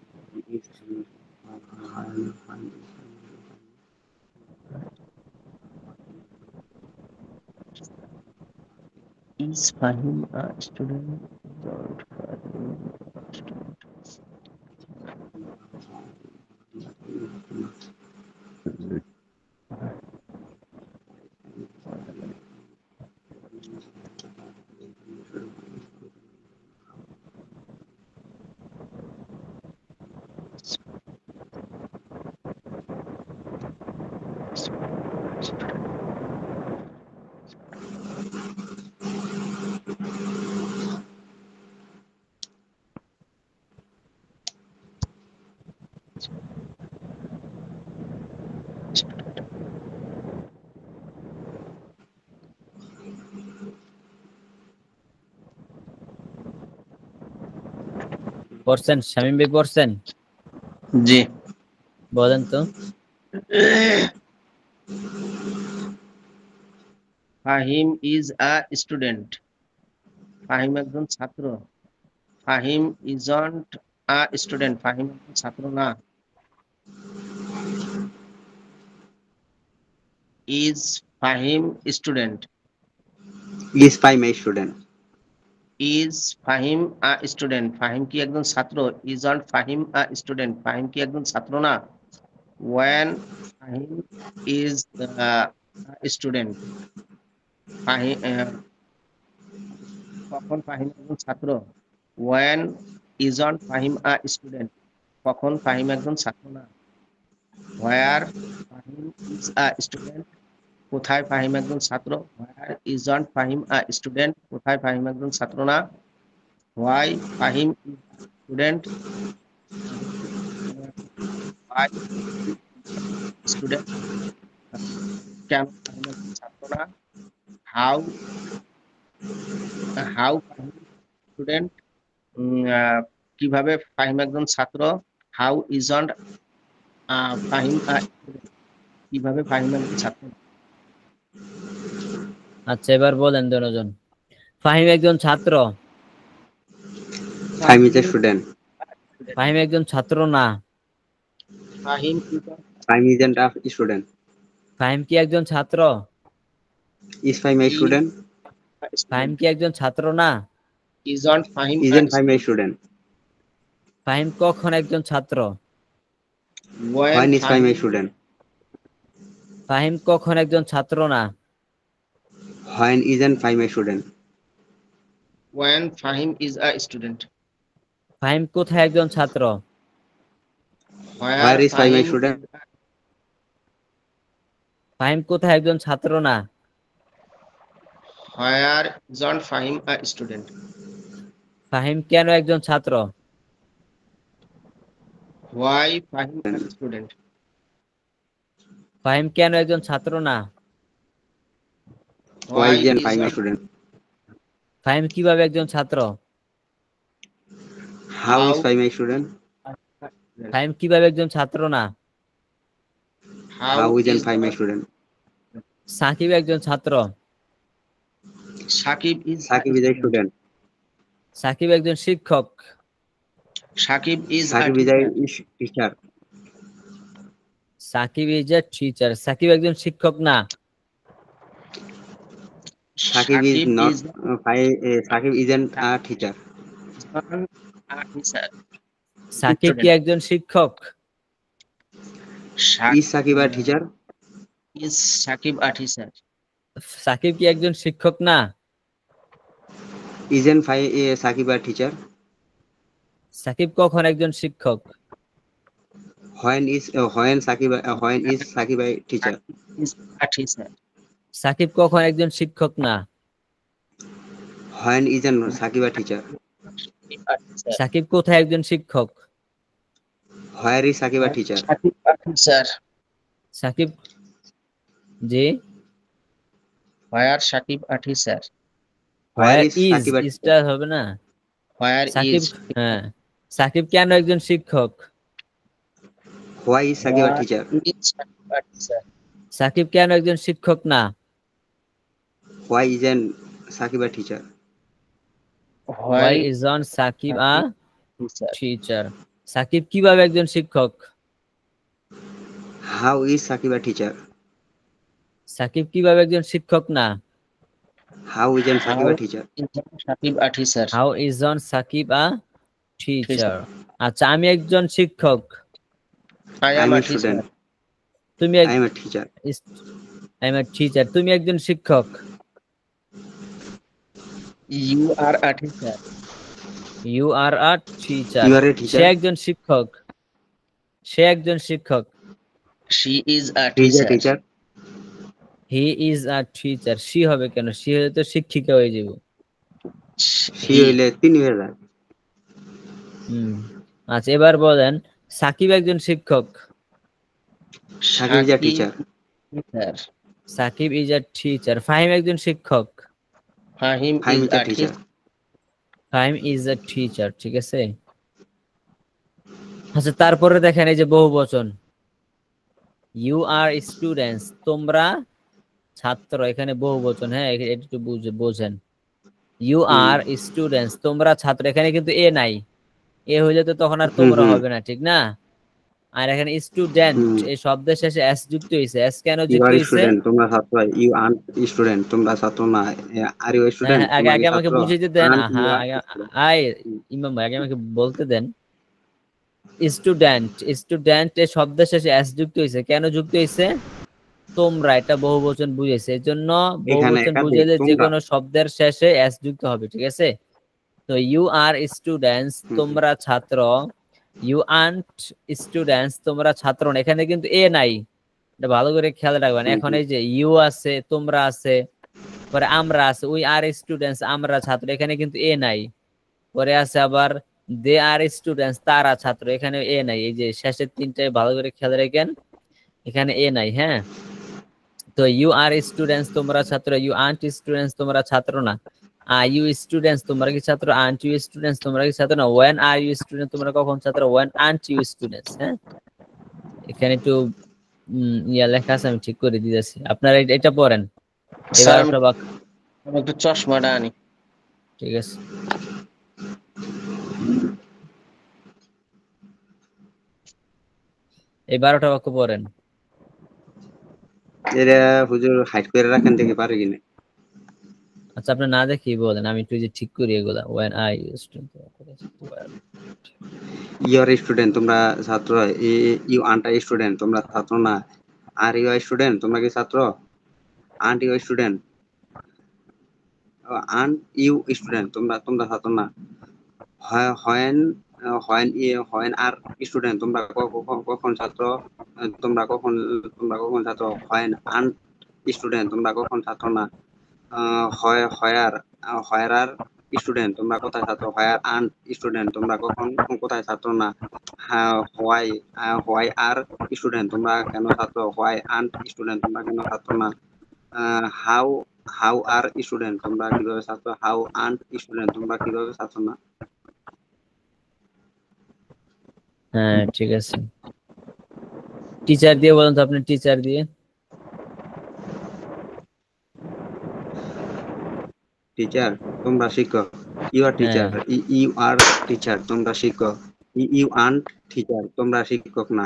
D: Is Fahim a student? Don't Fahim a student.
B: পড়ছেন শামীম ভাই, পড়ছেন?
D: জি,
B: বলেন তো।
D: Fahim is a student. Fahim একজন ছাত্র। Fahim isn't a student. Fahim একজন ছাত্র না। Is Fahim a student?
A: Is Fahim a student?
D: Is Fahim a student? Fahim কি একজন ছাত্র? Isn't Fahim a student? Fahim কি একজন ছাত্র না? When Fahim is স্টুডেন্ট, কখন ফাহিম একজন ছাত্র? when isn't Fahim a student, কখন ফাহিম একজন ছাত্র না? where Fahim is a student, কোথায় ফাহিম একজন ছাত্র? where isn't Fahim a student, কোথায় ফাহিম একজন ছাত্র না? why Fahim is a student, why student, কেন ফাহিম একজন ছাত্র না? হাউ হাউ ফাহিম স্টুডেন্ট, কিভাবে ফাহিম একজন ছাত্র? How isn't Fahim a student, কিভাবে ফাহিম একজন ছাত্র?
B: আচ্ছা এবার বলেন দুজন, ফাহিম একজন ছাত্র।
A: Fahim is a student.
B: Fahim একজন ছাত্র না।
D: Fahim
A: Fahim isn't a student.
B: Fahim কি একজন ছাত্র?
A: Is Fahim a student?
B: Fahim কি একজন ছাত্র না?
D: Isn't Fahim
A: isn't Fahim a student?
B: Fahim কখন একজন ছাত্র?
A: when is Fahim a student?
B: Fahim কখন একজন ছাত্র না?
A: when isn't Fahim a student?
D: when Fahim is a student,
B: Fahim কোথায় একজন ছাত্র?
A: where is Fahim a student?
B: Fahim কোথায় একজন ছাত্র না?
D: where isn't Fahim a student,
B: Fahim কেন একজন ছাত্র?
D: why Fahim a student,
B: Fahim কেন একজন ছাত্র না?
A: why isn't Fahim a student?
B: Fahim কিভাবে একজন ছাত্র?
A: how is Fahim a student?
B: Fahim কিভাবে একজন ছাত্র না?
A: how isn't Fahim a student?
B: Sakib একজন ছাত্র।
D: Sakib is
A: Sakib is a student.
B: Sakib একজন শিক্ষক।
D: Sakib is
A: Sakib is a teacher.
B: Sakib is a teacher. Sakib একজন শিক্ষক না।
A: Sakib is not Sakib isn't a teacher.
B: Sakib কি একজন শিক্ষক?
A: Is Sakib a teacher?
D: is Sakib a teacher,
B: Sakib কি একজন শিক্ষক না?
A: Isn't Sakib a teacher?
B: Sakib কখন একজন শিক্ষক?
A: when is Sakib a teacher?
D: is a teacher,
B: Sakib কখন একজন শিক্ষক না?
A: when isn't Sakib a teacher?
B: Sakib কোথায় একজন শিক্ষক?
A: where is Sakib a teacher?
D: Sakib a teacher,
B: Sakib ji
D: where Sakib a teacher,
A: where is
B: is
A: Sakib a
B: ইজটা হবে না?
D: where
B: সাকিব
D: is
B: হ্যাঁ সাকিব কেন একজন শিক্ষক?
A: why is Sakib a teacher?
D: is Sakib a teacher,
B: Sakib কেন একজন শিক্ষক না?
A: why isn't Sakib a teacher?
B: Why isn't Sakib a
D: teacher,
B: teacher? Sakib কিভাবে একজন শিক্ষক?
A: how is Sakib a teacher?
B: Sakib কিভাবে একজন শিক্ষক না?
A: how isn't Sakib a teacher?
D: Sakib a teacher,
B: How isn't Sakib a teacher? আচ্ছা আমি একজন শিক্ষক।
D: I am
A: I'm
D: a
A: a student.
D: teacher,
B: তুমি
A: I am a teacher.
B: I'm a teacher. তুমি একজন শিক্ষক।
D: you are a teacher,
B: You are a teacher.
A: You are a teacher.
B: সে একজন শিক্ষক। সে একজন শিক্ষক।
D: she is a
A: He is a
D: teacher,
A: teacher.
B: He is a teacher. She হবে কেন? She হলে তো শিক্ষিকা হয়ে যাবে।
A: She হইলে তিনি হয়ে যায়।
B: আচ্ছা এবার বলেন সাকিব একজন শিক্ষক।
A: Sakib is a teacher.
D: teacher,
B: Shakib is a teacher. Fahim একজন শিক্ষক।
D: Fahim
A: Fahim
D: is
A: is
D: a
A: a teacher.
D: teacher,
B: Fahim is a teacher. ঠিক আছে। আচ্ছা তারপরে দেখেন এই যে বহুবচন। You are students. তোমরা ছাত্র, এখানে বহুবচন। হ্যাঁ একটু বোঝেন। You are students. তোমরা ছাত্র, এখানে কিন্তু এ নাই। এ হইলে তো তখন আর তোমরা হবে না, ঠিক না? আর এখানে স্টুডেন্ট এই শব্দের শেষে এস যুক্ত হইছে। এস কেন
A: You
B: যুক্ত
A: are a
B: হইছে?
A: student. তোমরা ছাত্র। You are a student. তোমরা ছাত্র না। Are you a student?
B: আগে
A: তোমরা কি
B: আমাকে
A: ছাত্র?
B: বুঝাইতে দেন।
A: Aren't you
B: আগে
A: a student?
B: ইমাম ভাই আগে আমাকে বলতে দেন। স্টুডেন্ট, স্টুডেন্ট এই শব্দের শেষে এস যুক্ত হইছে। কেন যুক্ত হইছে? তোমরা, এটা বহুবচন বুঝেছে, এর জন্য
A: এখানে
B: বহুবচন
A: একাধিক
B: বুঝাইলে যে
A: তোমরা।
B: কোনো শব্দের শেষে এস যুক্ত হবে, ঠিক আছে? তো ইউ আর স্টুডেন্টস, তোমরা ছাত্র। ইউ আন্ট স্টুডেন্টস, তোমরা ছাত্র না। এখানে কিন্তু এ নাই, এটা ভালো করে খেয়াল রাখবেন। এখন এই যে ইউ আছে, তোমরা আছে, পরে আমরা আছে, উই আর স্টুডেন্টস, আমরা ছাত্র, এখানে কিন্তু এ নাই। পরে আছে আবার দে আর স্টুডেন্টস, তারা ছাত্র, এখানে এ নাই। এই যে শেষের তিনটায় ভালো করে খেয়াল রাখেন, এখানে এ নাই। হ্যাঁ, তো ইউ আর স্টুডেন্টস, তোমরা ছাত্র। ইউ আন্ট স্টুডেন্টস, তোমরা ছাত্র না। ইউ স্টুডেন্টস, তোমরা কি ছাত্র? আন্ট ইউ স্টুডেন্টস, তোমরা কি ছাত্র না। ওয়েন আর ইউ স্টুডেন্ট, তোমরা কখন ছাত্র? When aren't you students. হ্যাঁ, এখানে একটু ইয়া লেখা আছে, আমি ঠিক করে দিতেছি, আপনারা এটা পড়েন।
D: স্যার
B: এবার
D: আমি
B: সবাক,
D: আমি একটু চশমাটা আনি।
B: ঠিক আছে। এই 12টা বাক্য পড়েন।
A: এটা হুজুর হাইড করে রাখেন, দেখে পারে কিনা।
B: আচ্ছা, আপনি না দেখি বলেন, আমি একটু যে ঠিক করি এগুলা। When I use to,
A: your student, তোমরা ছাত্র। ইউ আন্ট স্টুডেন্ট, তোমরা ছাত্র না। আর ইউ স্টুডেন্ট, তোমরা কি ছাত্র? Aren't you student, aren't you student, তোমরা তোমরা ছাত্র না। হোয়েন হোয়েন আর স্টুডেন্ট, তোমরা কখন ছাত্র? তোমরা কখন ছাত্র? হোয়েন আন্ট স্টুডেন্ট, তোমরা কখন ছাত্র না। হোয়ার হোয়ার আর স্টুডেন্ট, তোমরা কোথায় ছাত্র? হোয়ার আন্ট স্টুডেন্ট, তোমরা কখন কোথায় ছাত্র না। হোয়াই হোয়াই আর স্টুডেন্ট, তোমরা কেন ছাত্র? হোয়াই আন্ট স্টুডেন্ট, তোমরা কেন ছাত্র না। হাউ হাউ আর স্টুডেন্ট, তোমরা কিভাবে ছাত্র? হাউ আন্ট স্টুডেন্ট, তোমরা কিভাবে ছাত্র না।
B: হ্যাঁ, ঠিক আছে। টিচার দিয়ে বলেন তো, আপনি টিচার দিয়ে।
A: টিচার, তোমরা শিক্ষক। You are teacher. You are teacher, তোমরা শিক্ষক। ইউ আন্ট টিচার, তোমরা শিক্ষক না।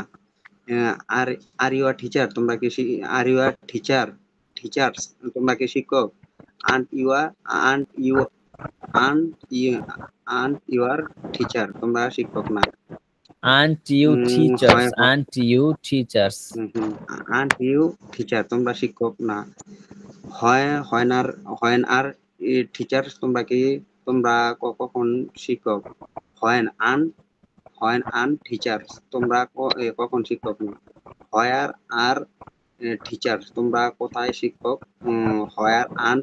A: আর আর ইউ আর টিচার, তোমরা কি are you are teacher teachers, তোমরা কি শিক্ষক। Aren't you are aren't you aren't you aren't you are teacher, তোমরা শিক্ষক না।
B: Aren't you teachers, aren't you teachers.
A: Aren't you teacher, তোমরা শিক্ষক না। হোয়েন আর টিচার্স, তোমরা কি তোমরা কখন শিক্ষক। হোয়েন আন টিচার্স, তোমরা কখন শিক্ষক না। হোয়ার আর টিচার্স, তোমরা কোথায় শিক্ষক। হোয়ার আন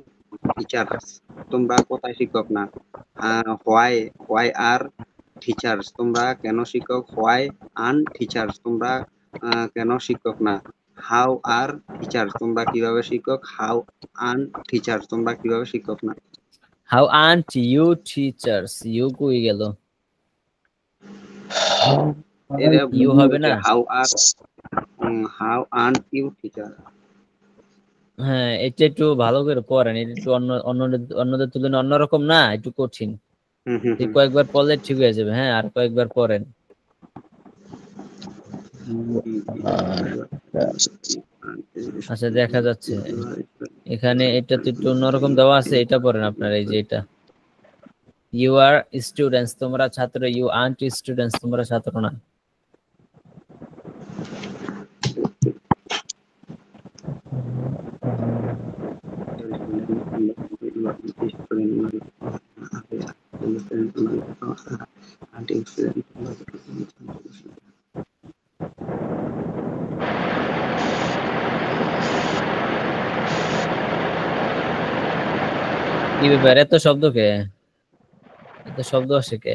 A: টিচার্স, তোমরা কোথায় শিক্ষক না। হোয়াই হোয়াই আর টিচার্স, তোমরা কেন শিক্ষক। হোয়াই আন টিচার্স, তোমরা কেন শিক্ষক না। হাউ আর টিচার্স, তোমরা কিভাবে শিক্ষক। হাউ আন টিচার্স, তোমরা কিভাবে শিক্ষক না।
B: How aren't you teachers, you কই গেল? ইউ হবে না।
A: হাউ আন ইউ টিচার।
B: হ্যাঁ, এটা একটু ভালো করে পড়েন, এটা একটু অন্যদের তুলনায় অন্যরকম না, একটু কঠিন। কয়েকবার পড়লে ঠিক হয়ে যাবে। হ্যাঁ, আর কয়েকবার পড়েন। আচ্ছা, দেখা যাচ্ছে এখানে এটা তো একটু অন্যরকম দেওয়া আছে, এটা পড়েন আপনারা। এই যে এটা, ইউ আর স্টুডেন্টস, তোমরা ছাত্র। ইউ আন্ট স্টুডেন্টস, তোমরা ছাত্র না। কি ব্যাপার, এত শব্দ কে? এত শব্দ আসে কে?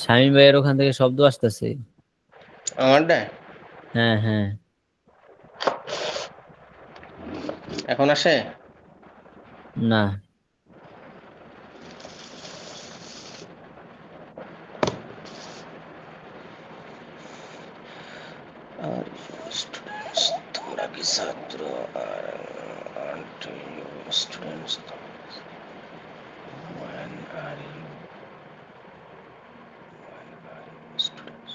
B: শামীম ভাইয়ের ওখান থেকে শব্দ আসতেছে।
D: আমারটা
B: হ্যাঁ, হ্যাঁ।
D: এখন আসে?
B: না।
D: আর স্টুডেন্টস, তোমরা কি ছাত্র। Are aren't you students, when are you students.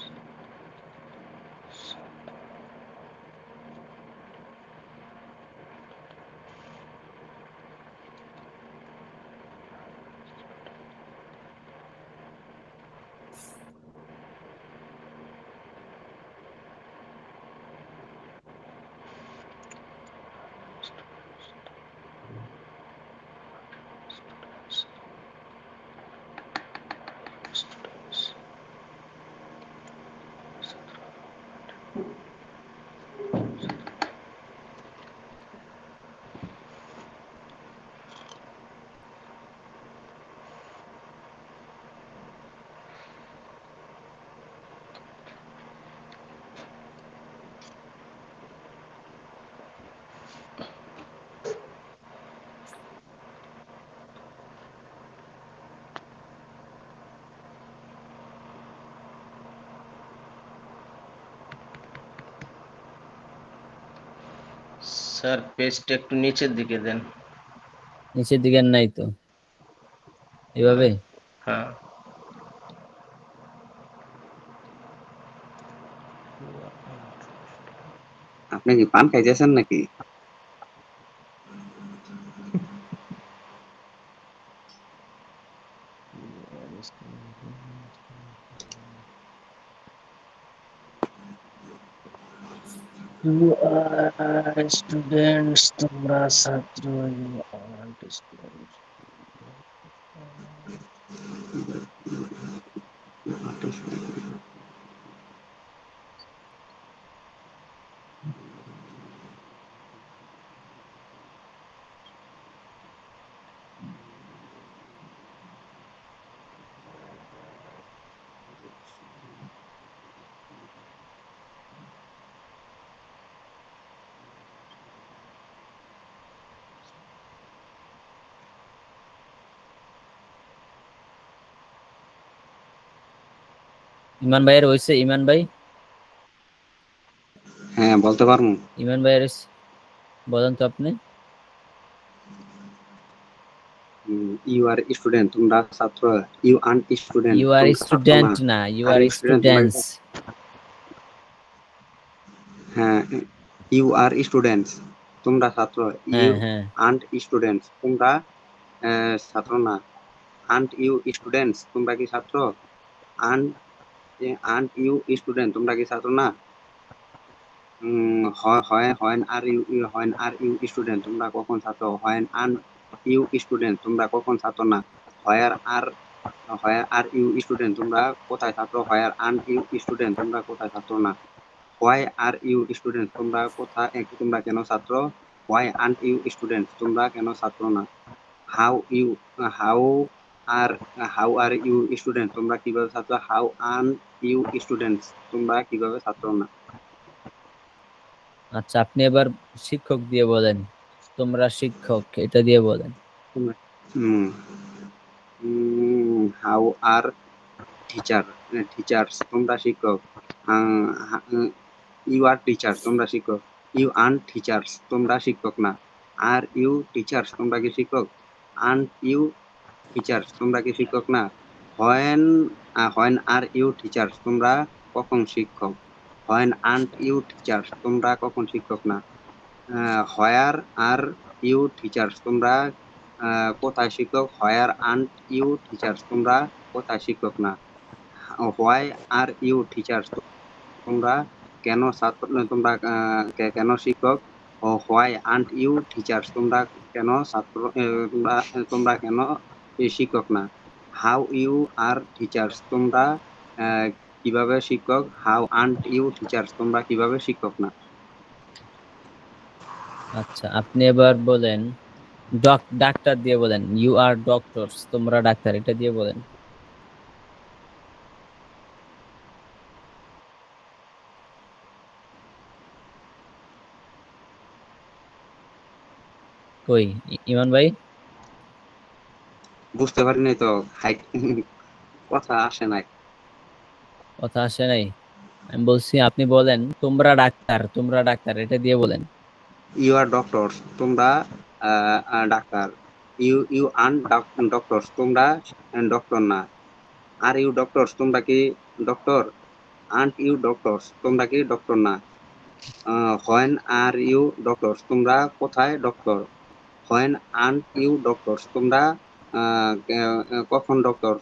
D: Sir পেজটা একটু নিচের দিকে দেন।
B: নিচের দিকে নাই তো, এভাবে।
D: হ্যাঁ,
A: আপনি কি পান খাইতেছেন নাকি?
D: You are students, তোমরা ছাত্র, you aren't students.
B: ইমান ভাইয়ের হইছে? ইমান ভাই,
A: হ্যাঁ বলতে পারবো।
B: ইমান ভাইয়ের হইছে? বলেন তো আপনি।
A: ইউ আর স্টুডেন্ট, তোমরা ছাত্র। You aren't student,
B: you are student না, ইউ আর স্টুডেন্টস।
A: হ্যাঁ, ইউ আর স্টুডেন্টস, তোমরা ছাত্র। ইউ
B: হ্যাঁ হ্যাঁ,
A: আন্ট স্টুডেন্টস, তোমরা ছাত্র না। আন্ট ইউ স্টুডেন্টস, তোমরা কি ছাত্র? আন্ট আন্ট ইউ স্টুডেন্ট, তোমরা কি ছাত্র না? হোয়েন আর ইউ স্টুডেন্ট, তোমরা কখন ছাত্র? হোয়েন আন্ট ইউ স্টুডেন্ট, তোমরা কখন ছাত্র না? হোয়ার আর ইউ স্টুডেন্ট, তোমরা কোথায় ছাত্র? হোয়ার আন্ট ইউ স্টুডেন্ট, তোমরা কোথায় ছাত্র না? হোয়াই আর ইউ স্টুডেন্ট, তোমরা কোথায়, তোমরা কেন ছাত্র? হোয়াই আন্ট ইউ স্টুডেন্ট, তোমরা কেন ছাত্র না? How you how are how are you student, তোমরা কিভাবে ছাত্র? হাউ আন ইউ স্টুডেন্টস, তোমরা কিভাবে ছাত্র না?
B: আচ্ছা আপনি এবার শিক্ষক দিয়ে বলেন, তোমরা শিক্ষক, এটা দিয়ে বলেন।
A: হাউ আর টিচার্স, তোমরা শিক্ষক। ইউ আর টিচার, তোমরা শিক্ষক। ইউ আন টিচার্স, তোমরা শিক্ষক না। আর ইউ টিচার্স, তোমরা কি শিক্ষক? আন্ট ইউ টিচার্স, তোমরা কি শিক্ষক না? When when are you teachers, তোমরা কখন শিক্ষক? হোয়েন আন্ট ইউ টিচার্স, তোমরা কখন শিক্ষক না? হোয়ার আর ইউ টিচার্স, তোমরা কোথায় শিক্ষক? হোয়ার আন্ট ইউ টিচার্স, তোমরা কোথায় শিক্ষক না? হোয়াই আর ইউ টিচার্স, তোমরা কেন ছাত্র? তোমরা কেন শিক্ষক? হোয়াই আন্ট ইউ টিচার্স, তোমরা কেন ছাত্র? তোমরা তোমরা কেন শিক্ষক না? হাউ ইউ আর টিচার্স, তোমরা কিভাবে শিক্ষক? হাউ আন্ট ইউ টিচার্স, তোমরা কিভাবে শিক্ষক না?
B: আচ্ছা আপনি এবার বলেন ডাক্তার দিয়ে বলেন, ইউ আর ডক্টরস, তোমরা ডাক্তার, এটা দিয়ে বলেন। কই ইমান ভাই?
A: বুঝতে পারি নাই তো, কথা আসে নাই।
B: কথা আসে নাই? আমি বলছি আপনি বলেন তোমরা ডাক্তার, তোমরা ডাক্তার, এটা দিয়ে বলেন।
A: ইউ আর ডক্টরস, তোমরা ডাক্তার। ইউ আন ডক্টরস, তোমরা ডক্টর না। আর ইউ ডক্টরস, তোমরা কি ডক্টর? আন্ট ইউ ডক্টরস, তোমরা কি ডক্টর না? হোয়েন আর ইউ ডক্টরস, তোমরা কোথায় doctor? When aren't you doctors, তোমরা কখন ডক্টর?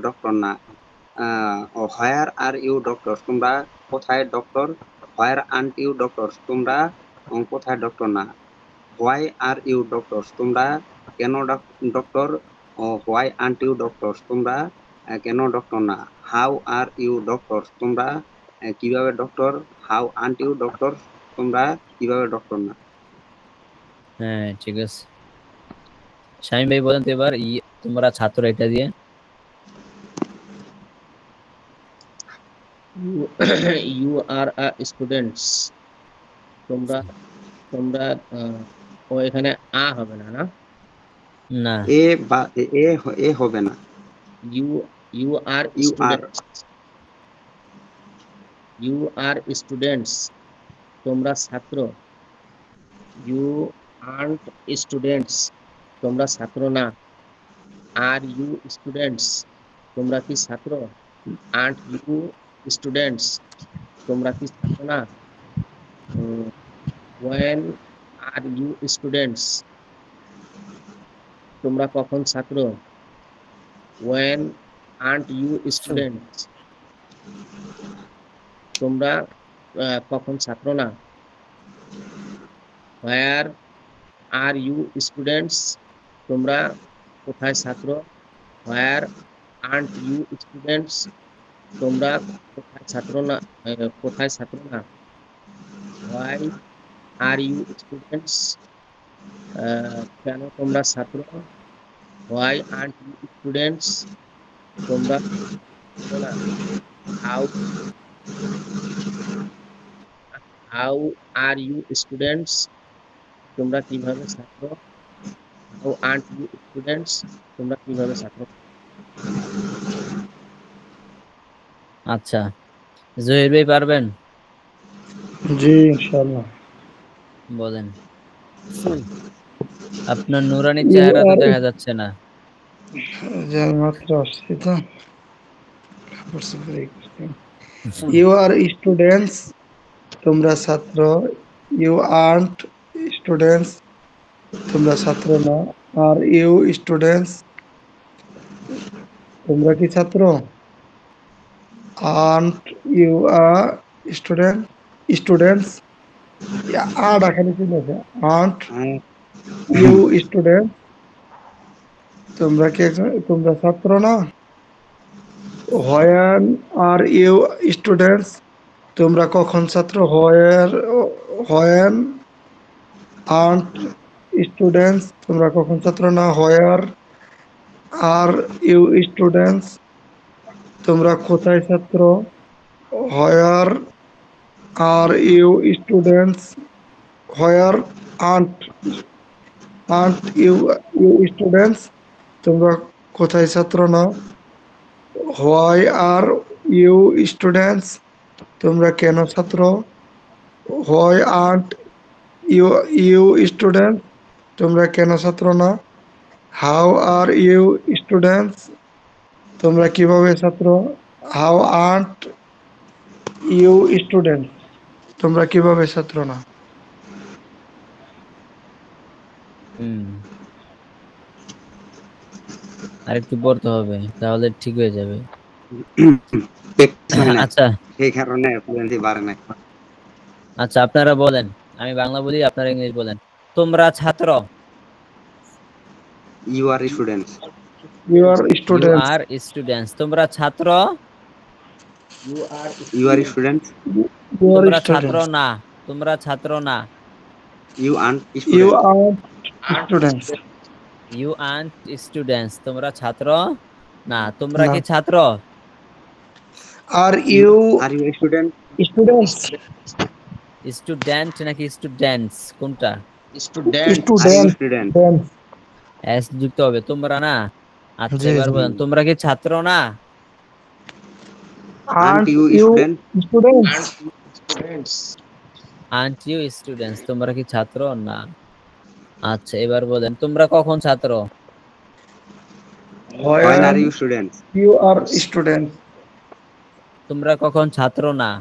A: ডক্টর না। হোয়ার আর ইউ ডক্টরস, তোমরা কোথায় doctor? Where aren't you doctors, তোমরা কোথায় ডক্টর না? হোয়াই আর ইউ ডক্টরস, তোমরা কেন doctor? Why aren't you doctors, তোমরা কেন ডক্টর না? হাউ আর ইউ ডক্টরস, তোমরা কিভাবে doctor? How aren't you doctor? তোমরা কিভাবে ডক্টর না?
B: হ্যাঁ ঠিক আছে। শামীম ভাই বলেন তো এবার তোমরা ছাত্র এটা দিয়ে।
D: You are a students. তোমরা তোমরা ও এখানে আ হবে না, না?
B: না,
A: এ বা এ হবে না।
D: You you are
A: you are.
D: Students. You are students. তোমরা ছাত্র। You aren't students. তোমরা ছাত্র না। Are you students. তোমরা কি ছাত্র? Aren't you students. তোমরা কি ছাত্র না? When are you students. তোমরা কখন ছাত্র? When aren't you students. তোমরা কখন ছাত্র না? Where are you students. তোমরা কোথায় ছাত্র? Where aren't you students. তোমরা কোথায় ছাত্র না? কোথায় ছাত্র না? Why are you students. কেন তোমরা ছাত্র? Why aren't you students. তোমরা না। How how are you students. তোমরা কিভাবে ছাত্র? How aren't you students. তোমরা কিভাবে ছাত্র?
B: আচ্ছা জহির ভাই পারবেন?
E: জি ইনশাআল্লাহ।
B: বলেন। আপনার নুরানি
E: ইউ
B: চেহারা তো
E: আর
B: দেখা যাচ্ছে না।
E: যে আমি মাত্র আসছি তো ইউ আর স্টুডেন্টস। তোমরা ছাত্র। You aren't students. তোমরা ছাত্র না। Are you students. তোমরা কি ছাত্র? Aren't you are student students. আর এখানে কি আছে? Aren't you student. তোমরা ছাত্র না। When are you students. তোমরা কখন ছাত্র? When aren't students. তোমরা কখন ছাত্র না। Where are you students. তোমরা কোথায় ছাত্র? Where are you students. Where aren't aren't you you students. তোমরা কোথায় ছাত্র না। Why are you students. তোমরা কেন ছাত্র? Why aren't you you student. তোমরা কেন ছাত্র না। How are you students. তোমরা কিভাবে ছাত্র? How aren't you student. তোমরা কিভাবে ছাত্র না।
B: আর একটু পড়তে হবে তাহলে ঠিক হয়ে যাবে। আচ্ছা
A: সেই কারণে ফ্লুয়েন্সি বাড়ে না।
B: আচ্ছা আপনারা বলেন, আমি বাংলা বলি আপনারা ইংলিশ বলেন। তোমরা ছাত্র।
A: You are students.
E: You are
B: you
E: students.
B: Are students. তোমরা ছাত্র।
A: You are students.
E: You are
B: তোমরা ছাত্র
E: স্টুডেন্টস।
B: না। তোমরা ছাত্র না।
A: You aren't
E: you
A: students.
E: Are students.
B: You aren't students. তোমরা ছাত্র না। তোমরা
E: না।
B: কি ছাত্র?
E: Are you
A: are you student?
E: Students.
B: Student নাকি স্টুডেন্টস কোনটা?
D: Student.
A: Are you
E: student.
A: Student?
B: S যুক্ত হবে। তোমরা না। আচ্ছা
E: জি
B: এবার
E: জি।
B: বলেন, তোমরা কি ছাত্র না?
A: Aren't
E: aren't
A: you
E: you
A: student?
E: Students.
D: Students.
B: Aren't you students. তোমরা কি ছাত্র না? আচ্ছা এবার বলেন, তোমরা কখন ছাত্র?
A: When are
E: when
A: you students?
E: You are student.
B: তোমরা কখন ছাত্র না?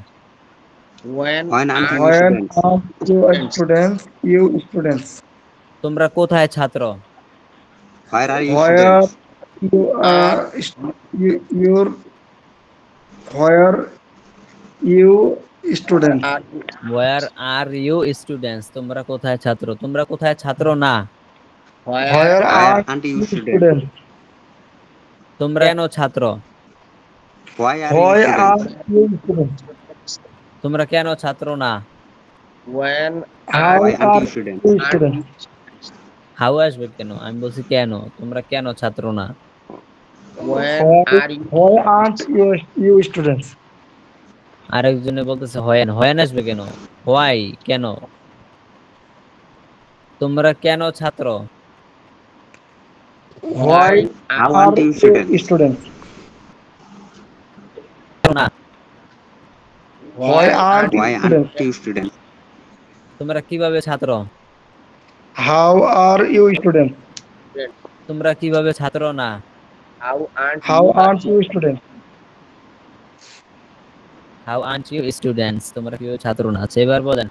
D: When
A: when aren't you
E: when
A: students?
E: Are you are students. You students.
B: তোমরা কোথায় ছাত্র?
A: Where are you
E: where
A: students?
E: You are your where you student.
B: Where are you students. তোমরা কোথায় ছাত্র? তোমরা কোথায় ছাত্র না?
E: Where
A: where
E: are
A: aren't you
E: you
A: student?
E: Student.
B: তোমরা কেন ছাত্র?
A: Why are you
E: why are
A: student?
E: You student.
B: তোমরা কেন ছাত্র না?
D: When
E: How
A: Why aren't
E: are
A: you student?
E: you
D: are
E: students?
B: How আসবে কেন? আমি বলছি কেন, তোমরা কেন ছাত্র না?
D: when are you
E: Why aren't you students?
B: আরেকজনে বলতেছে হয়ান, হয়ান আসবে কেন? হোয়াই, কেন? তোমরা কেন ছাত্র?
E: Why
A: How
E: are
A: aren't you
E: you
A: students?
E: students?
B: না,
E: Why aren't
A: Why
E: you
A: aren't
E: students?
A: you students?
B: তোমরা কিভাবে ছাত্র?
E: How are you students?
B: তোমরা কিভাবে ছাত্র না?
D: how aren't
E: How
D: you
E: aren't you students?
B: How aren't you students, তোমরা কিভাবে ছাত্র না? আচ্ছা এবার বলেন,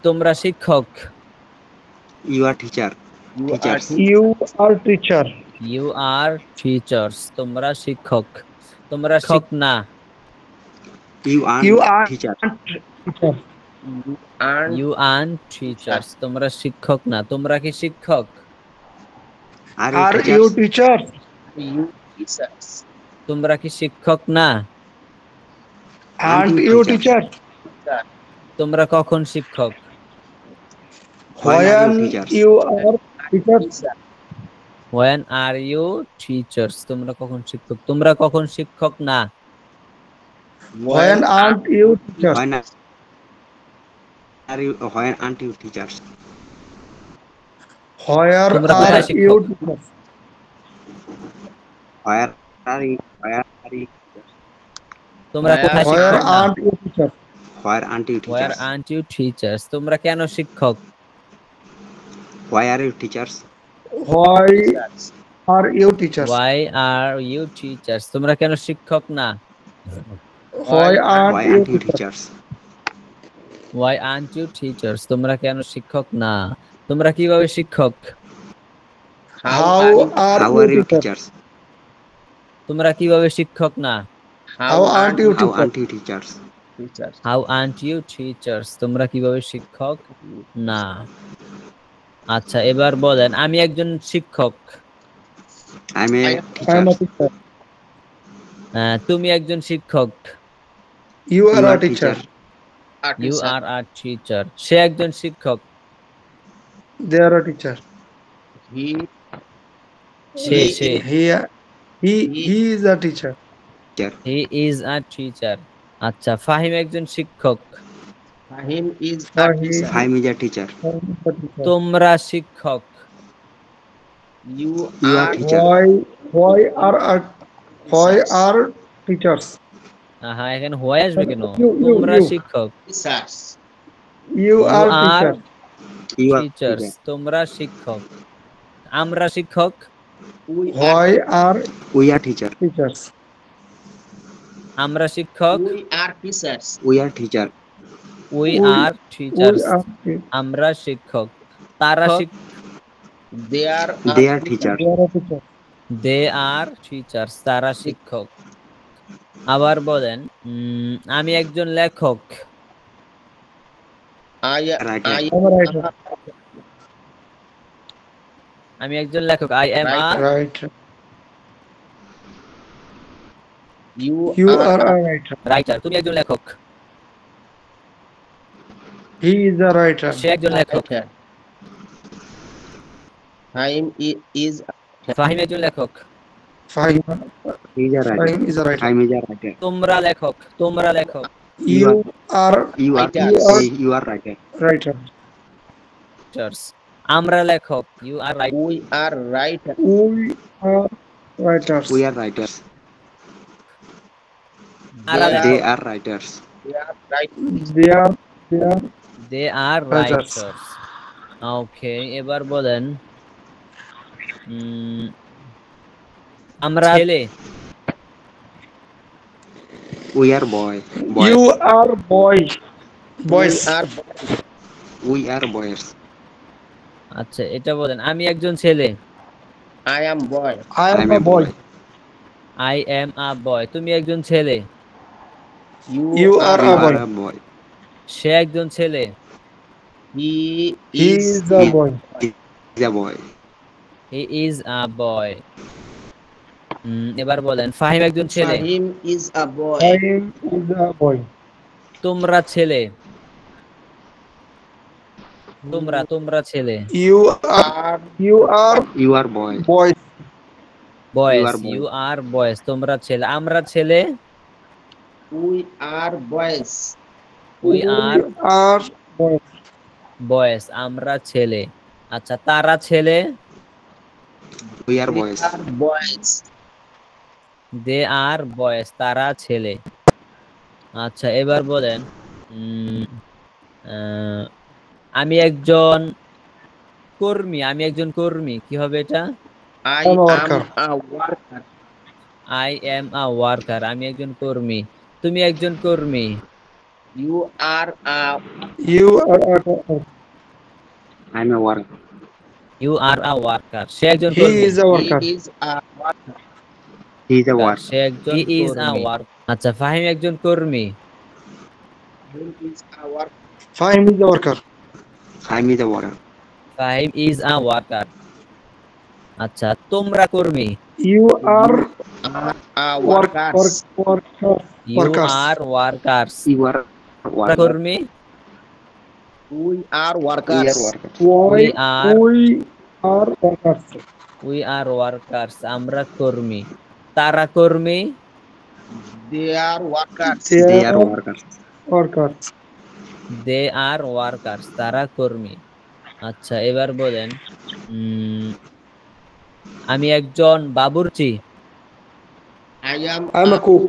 B: তোমরা শিক্ষক।
A: You are teacher.
D: you are
A: Teachers.
E: You are teacher.
B: You are teachers, তোমরা শিক্ষক। তোমরা শিক্ষক না।
A: You aren't
E: You are
A: teacher.
E: teacher.
D: you aren't
B: you are teachers, তোমরা শিক্ষক না। তোমরা কি শিক্ষক?
A: Are
E: Are
A: you
E: you
A: teachers?
E: teachers?
D: you teachers
B: তোমরা কি শিক্ষক না?
E: Aren't you teachers?
B: তোমরা কখন শিক্ষক?
A: When are you
E: When
A: teachers?
E: you are teachers?
B: When are you teachers, তোমরা কখন শিক্ষক? তোমরা কখন শিক্ষক না?
E: When aren't you teachers?
A: When are you? When aren't you teachers?
E: Where
B: তোমরা
E: are
B: কোথায়
E: you
B: শিক্ষক?
E: teachers?
A: Where are you? Where are you?
B: তোমরা কোথায়
E: Where
B: শিক্ষক না?
E: aren't you teachers?
A: Where aren't you
B: Where
A: teachers?
B: aren't you teachers, তোমরা কেন শিক্ষক?
A: Why are you teachers?
E: Why are you teachers?
B: Why are you teachers, তোমরা কেন শিক্ষক না?
E: Why aren't
A: Why
E: you
A: aren't you
E: teachers?
A: teachers?
B: Why aren't you teachers, তোমরা কেন শিক্ষক না? তোমরা কিভাবে শিক্ষক?
E: How are
A: How
E: you
A: are you
E: teachers?
A: teachers?
B: তোমরা কিভাবে শিক্ষক না?
E: How aren't you
A: How
E: teachers?
A: aren't you teachers?
D: teachers
B: How aren't you teachers, তোমরা কিভাবে শিক্ষক না? আচ্ছা এবার বলেন, আমি একজন শিক্ষক।
A: I'm a
E: I
A: teacher.
E: am a teacher.
B: তুমি একজন শিক্ষক।
E: You
A: You
E: are a
A: are
E: teacher.
B: You are a teacher, সে একজন শিক্ষক।
E: They are a teacher.
D: he
B: say say
E: He is a teacher.
B: he is a teacher। আচ্ছা ফাহিম একজন শিক্ষক।
D: him is a
E: Fahim.
D: teacher
A: I'm a teacher.
E: He is a teacher.
B: তোমরা শিক্ষক।
D: you
A: You are
D: are
A: teacher.
E: Why are teachers?
B: হ্যাঁ এখানে why আসবে কেন?
E: You.
B: তোমরা শিক্ষক।
D: teachers
E: You are
B: are
E: teacher.
A: You are
B: teachers,
A: teacher.
B: তোমরা শিক্ষক। আমরা শিক্ষক।
D: we
E: Why are
A: We are teacher.
E: teachers?
B: আমরা শিক্ষক।
D: are teachers
A: We are teacher.
B: We
E: We-
B: are
E: We
B: teachers,
E: are
B: আমরা শিক্ষক। তারা
D: they are
A: They are teacher.
E: They are a teacher.
B: They are teachers, তারা শিক্ষক। আবার বলেন, আমি একজন লেখক।
A: Writer.
D: I
E: I am a writer.
B: আমি একজন লেখক। I am a
E: Right.
D: you
E: You are a writer.
B: Writer. তুমি একজন লেখক।
E: He is a writer.
B: সে একজন লেখক।
D: him is
B: ফাহিম একজন লেখক।
E: Fahim.
A: He is a writer.
E: Fahim is a writer.
A: I'm a writer.
B: তোমরা লেখক। তোমরা লেখক।
E: You are
A: You are.
D: Writer.
A: You are writer.
E: writer.
B: Teachers, আমরা লেখক। You are write.
D: we are writer
E: We are writers.
A: We are writers.
B: তারা
A: They
B: লেখক।
A: are writers.
D: they are right
E: They are
B: they are
E: Writers.
B: Writers. Okay এবার বলেন, আমরা ছেলে।
A: We are boy. Boys.
E: You are boys. Boys.
D: we are
A: We are boys.
B: আচ্ছা এটা বলেন, আমি একজন ছেলে।
D: I am boy
E: I am
A: I'm
E: a boy.
B: I am a boy, তুমি একজন ছেলে।
E: You are
A: You
E: a boy.
A: are a boy.
B: সে একজন ছেলে।
D: he
E: He
D: is
E: is a boy.
A: He's a boy.
B: He is a boy. এবার বলেন, ফাহিম একজন ছেলে।
D: him is a boy
E: Fahim is a boy.
B: তোমরা ছেলে, তোমরা ছেলে।
E: You are
A: You are boy.
E: boys.
B: Boys,
A: boy.
B: You are boys, তোমরা ছেলে। আমরা ছেলে,
D: We are boys.
B: We are
E: We are boys.
B: Boys, আমরা ছেলে। আচ্ছা, তারা ছেলে,
A: We are
D: They
A: boys.
D: are boys.
B: They are boys, তারা ছেলে। আচ্ছা, এবার বলেন আমি একজন কর্মী, কি হবে এটা?
D: I
E: I'm a
D: am
E: worker.
D: a worker.
B: I am a worker, আমি একজন কর্মী। তুমি একজন কর্মী।
D: You are a
E: You are a worker.
A: I'm a worker.
B: You are a worker, সে একজন
E: He
B: কর্মী।
E: is a worker.
D: he is a worker.
A: He is a worker.
B: সে একজন কর্মী। আচ্ছা, ফাহিম একজন কর্মী।
D: He is a worker.
E: Fahim is a worker.
A: I'm is a worker.
B: Fahim is a worker. আচ্ছা, তোমরা কর্মী।
E: You are
D: Are a
E: workers.
B: You
E: Workers.
B: Are workers,
A: You are worker.
B: কর্মী।
D: We are
A: We
D: workers.
A: are worker.
E: We
B: are-
E: are workers.
B: We are workers, আমরা কর্মী। তারা কর্মী।
D: They are workers.
A: They are workers.
E: Workers.
B: They are workers, তারা কর্মী। আচ্ছা, এবার বলেন আমি একজন বাবুর্চি।
D: I am
E: I'm a cook.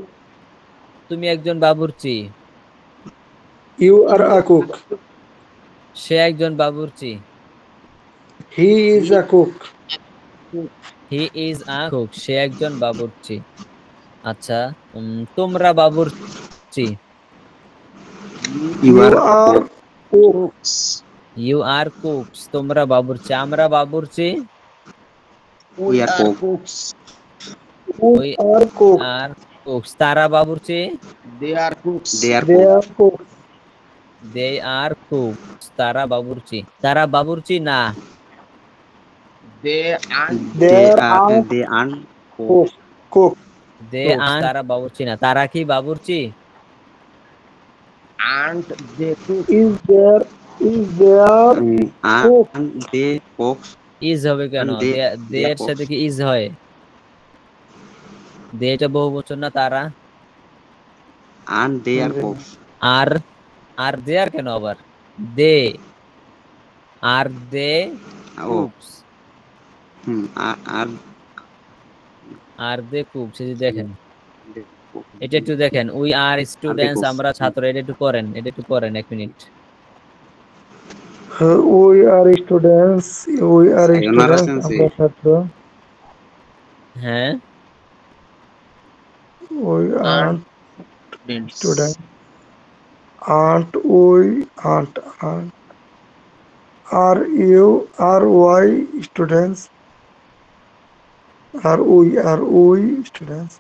B: তুমি একজন বাবুর্চি।
E: You are a cook.
B: সে একজন বাবুর্চি।
E: He is a cook.
B: He is a cook, সে একজন বাবুর্চি। আচ্ছা, তোমরা বাবুর্চি।
A: You
E: You
A: are
E: are
D: cooks.
B: You are cooks, তোমরা বাবুর্চি। আমরা বাবুর্চি।
D: We
A: are
D: are
A: cook.
D: cooks.
B: We
E: are cook.
B: Are cooks, তারা বাবুর্চি।
D: They are cooks.
A: They are
E: They
A: cook.
E: are cooks.
B: They are cooks, তারা বাবুর্চি। তারা বাবুর্চি না।
D: They are
E: They are
A: They are
E: cook. Cook.
B: দে আর, তারা বাবুর্চি না। তারা কি বাবুর্চি?
D: and they cook.
E: Is there cook.
A: and they cooks.
B: Is হবে কেন?
A: And they-
B: দে
A: they
B: এর
A: are
B: সাথে কি ইজ হয়? দে এটা বহুবচন না, তারা।
A: And they are cooks.
B: R R they are কেন আবার? They are they
A: Oh.
B: Cooks,
A: Are
B: are they cooks. এই যে দেখেন,
A: they cook.
B: এটা একটু দেখেন। We are students,
A: cooks.
B: আমরা ছাত্র। এটা একটু পড়েন 1 minute.
E: We are students. We are
A: Sayonara,
E: students.
A: sensei.
E: আমরা ছাত্র।
B: হ্যাঁ,
E: We are
D: Students.
E: students. Aren't we? Aren't. Are you? Are we students? Are we students?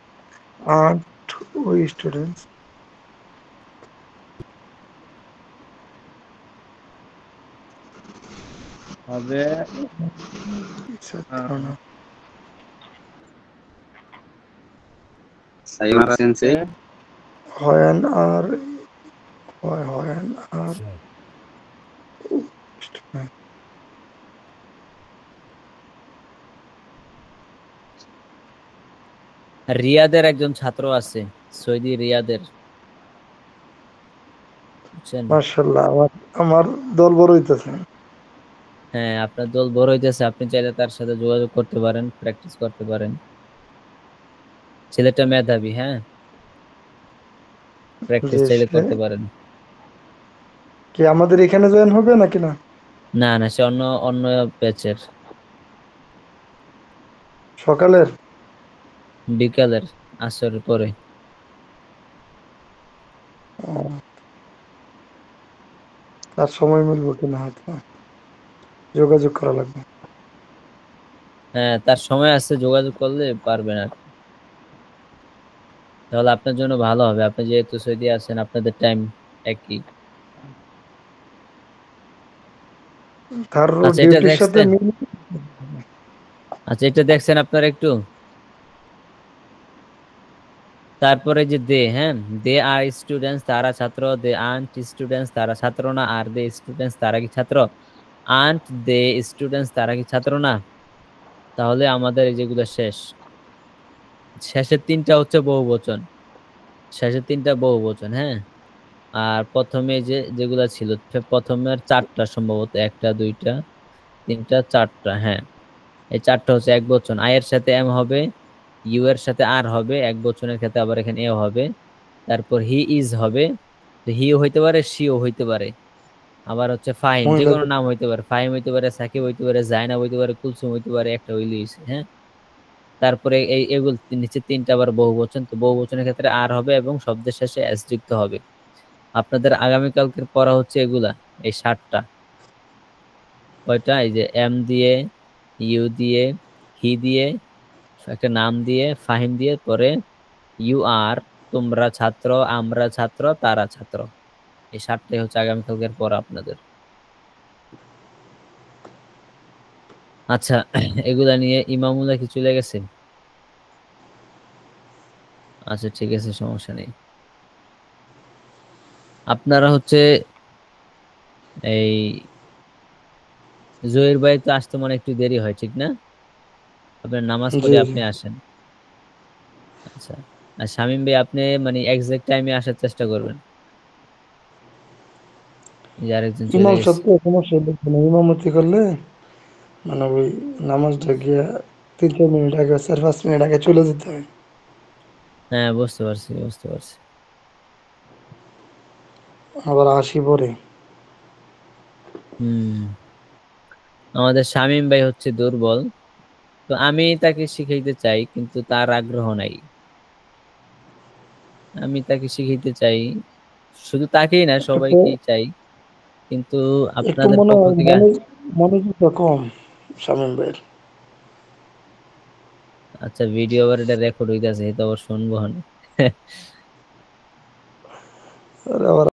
E: Aren't we students?
D: হবে
A: Sayonara, sensei.
E: When are students?
B: রিয়াদের একজন ছাত্র আছে, Saudi রিয়াদের। বুঝছেন?
E: মাশাআল্লাহ, আমার দল বড় হইতেছে।
B: হ্যাঁ, আপনার দল বড় হইতেছে। আপনি চাইলে তার সাথে যোগাযোগ করতে পারেন, প্র্যাকটিস করতে পারেন। ছেলেটা মেধাবী। হ্যাঁ, প্র্যাকটিস
E: জি,
B: চাইলে
E: সে-
B: করতে পারেন।
E: কি আমাদের এখানে জয়েন হবে নাকি না?
B: না না, সে অন্য ব্যাচের।
E: সকালের?
B: বিকালের, আসরের পরে।
E: ও। তার সময় মিলবো কিনা হয়তো যোগাযোগ করা লাগবে।
B: হ্যাঁ, তার সময় আছে, যোগাযোগ করলে পারবেন আর কি। তাহলে আপনার জন্য ভালো হবে। আপনি যেহেতু সৌদি আছেন, আপনাদের টাইম একই।
E: তার
B: আচ্ছা, এটা
E: ডিউটির সাথে
B: দেখছেন?
E: মিল।
B: আচ্ছা, এটা দেখছেন আপনারা একটু? তারপরে যে দে, হ্যাঁ, দে আর স্টুডেন্টস তারা ছাত্র, দে আন্ট স্টুডেন্টস তারা ছাত্র না, আর দে স্টুডেন্টস তারা কি ছাত্র? আন্ট দে স্টুডেন্টস তারা কি ছাত্র না? তাহলে আমাদের এই যেগুলো শেষের তিনটা হচ্ছে বহুবচন, শেষের তিনটা বহুবচন, হ্যাঁ। আর প্রথমে যেগুলা ছিল, প্রথমের চারটা সম্ভবত, একটা দুইটা তিনটা চারটা, হ্যাঁ, এই চারটা হচ্ছে এক বচন। আই এর সাথে এম হবে, ইউ এর সাথে আর হবে, এক বচনের ক্ষেত্রে আবার এখানে এ হবে। তারপর হি ইজ হবে, তো হিও হইতে পারে, শিও হইতে পারে। আবার হচ্ছে ফাহিম, যে কোনো নাম হইতে পারে, ফাহিম হইতে পারে, সাকিব হইতে পারে, জাইনাব হইতে পারে, কুলসুম হইতে পারে, একটা হইলে হইছে, হ্যাঁ। তারপরে এগুলো নিচে তিনটা আবার বহুবচন, তো বহুবচনের ক্ষেত্রে আর হবে এবং শব্দের শেষে এস যুক্ত হবে। আপনাদের আগামীকালকের পড়া হচ্ছে এগুলা, এই 7টা। কয়টা? এই যে এম দিয়ে, ইউ দিয়ে, হি দিয়ে, একটা নাম দিয়ে, ফাহিম দিয়ে, পরে ইউ আর, তোমরা ছাত্র, আমরা ছাত্র, তারা ছাত্র। এই 7টাই হচ্ছে আগামীকালকের পড়া আপনাদের। আচ্ছা, এগুলা নিয়ে ইমামুল্লাহ কি চলে গেছে? আচ্ছা ঠিক আছে, সমস্যা নেই। আপনারা হচ্ছে এই জহির ভাই তো আসতে মনে একটু দেরি হয়, ঠিক না? আপনার নামাজ পড়ে আপনি আসেন। আচ্ছা, আর শামীম ভাই আপনি মানে এক্সাক্ট টাইমে আসার চেষ্টা করবেন। আরেকজন চলে
E: ইমাম
B: গেছে।
E: সাহেব তো সমস্যা দেখবে না, ইমামতি করলে মানে ওই নামাজটা গিয়া 3-4 মিনিট আগে 4-5 মিনিট আগে চলে যেতে হয়।
B: হ্যাঁ, বুঝতে পারছি বুঝতে পারছি।
E: আবার আসি পরে।
B: আমাদের শামীম ভাই হচ্ছে দুর্বল, তো আমি তাকে শিখাইতে চাই কিন্তু তার আগ্রহ নাই। আমি তাকে শিখাইতে চাই, শুধু তাকেই না
E: একটু
B: সবাইকেই চাই, কিন্তু
E: একটু
B: আপনাদের
E: মনে
B: পক্ষ
E: হয়
B: থেকে।
E: মনোযোগটা কম শামীম ভাইয়ের।
B: আচ্ছা, ভিডিও আবার এটা রেকর্ড হইতেছে, এটা আবার শুনবো না।
E: আবার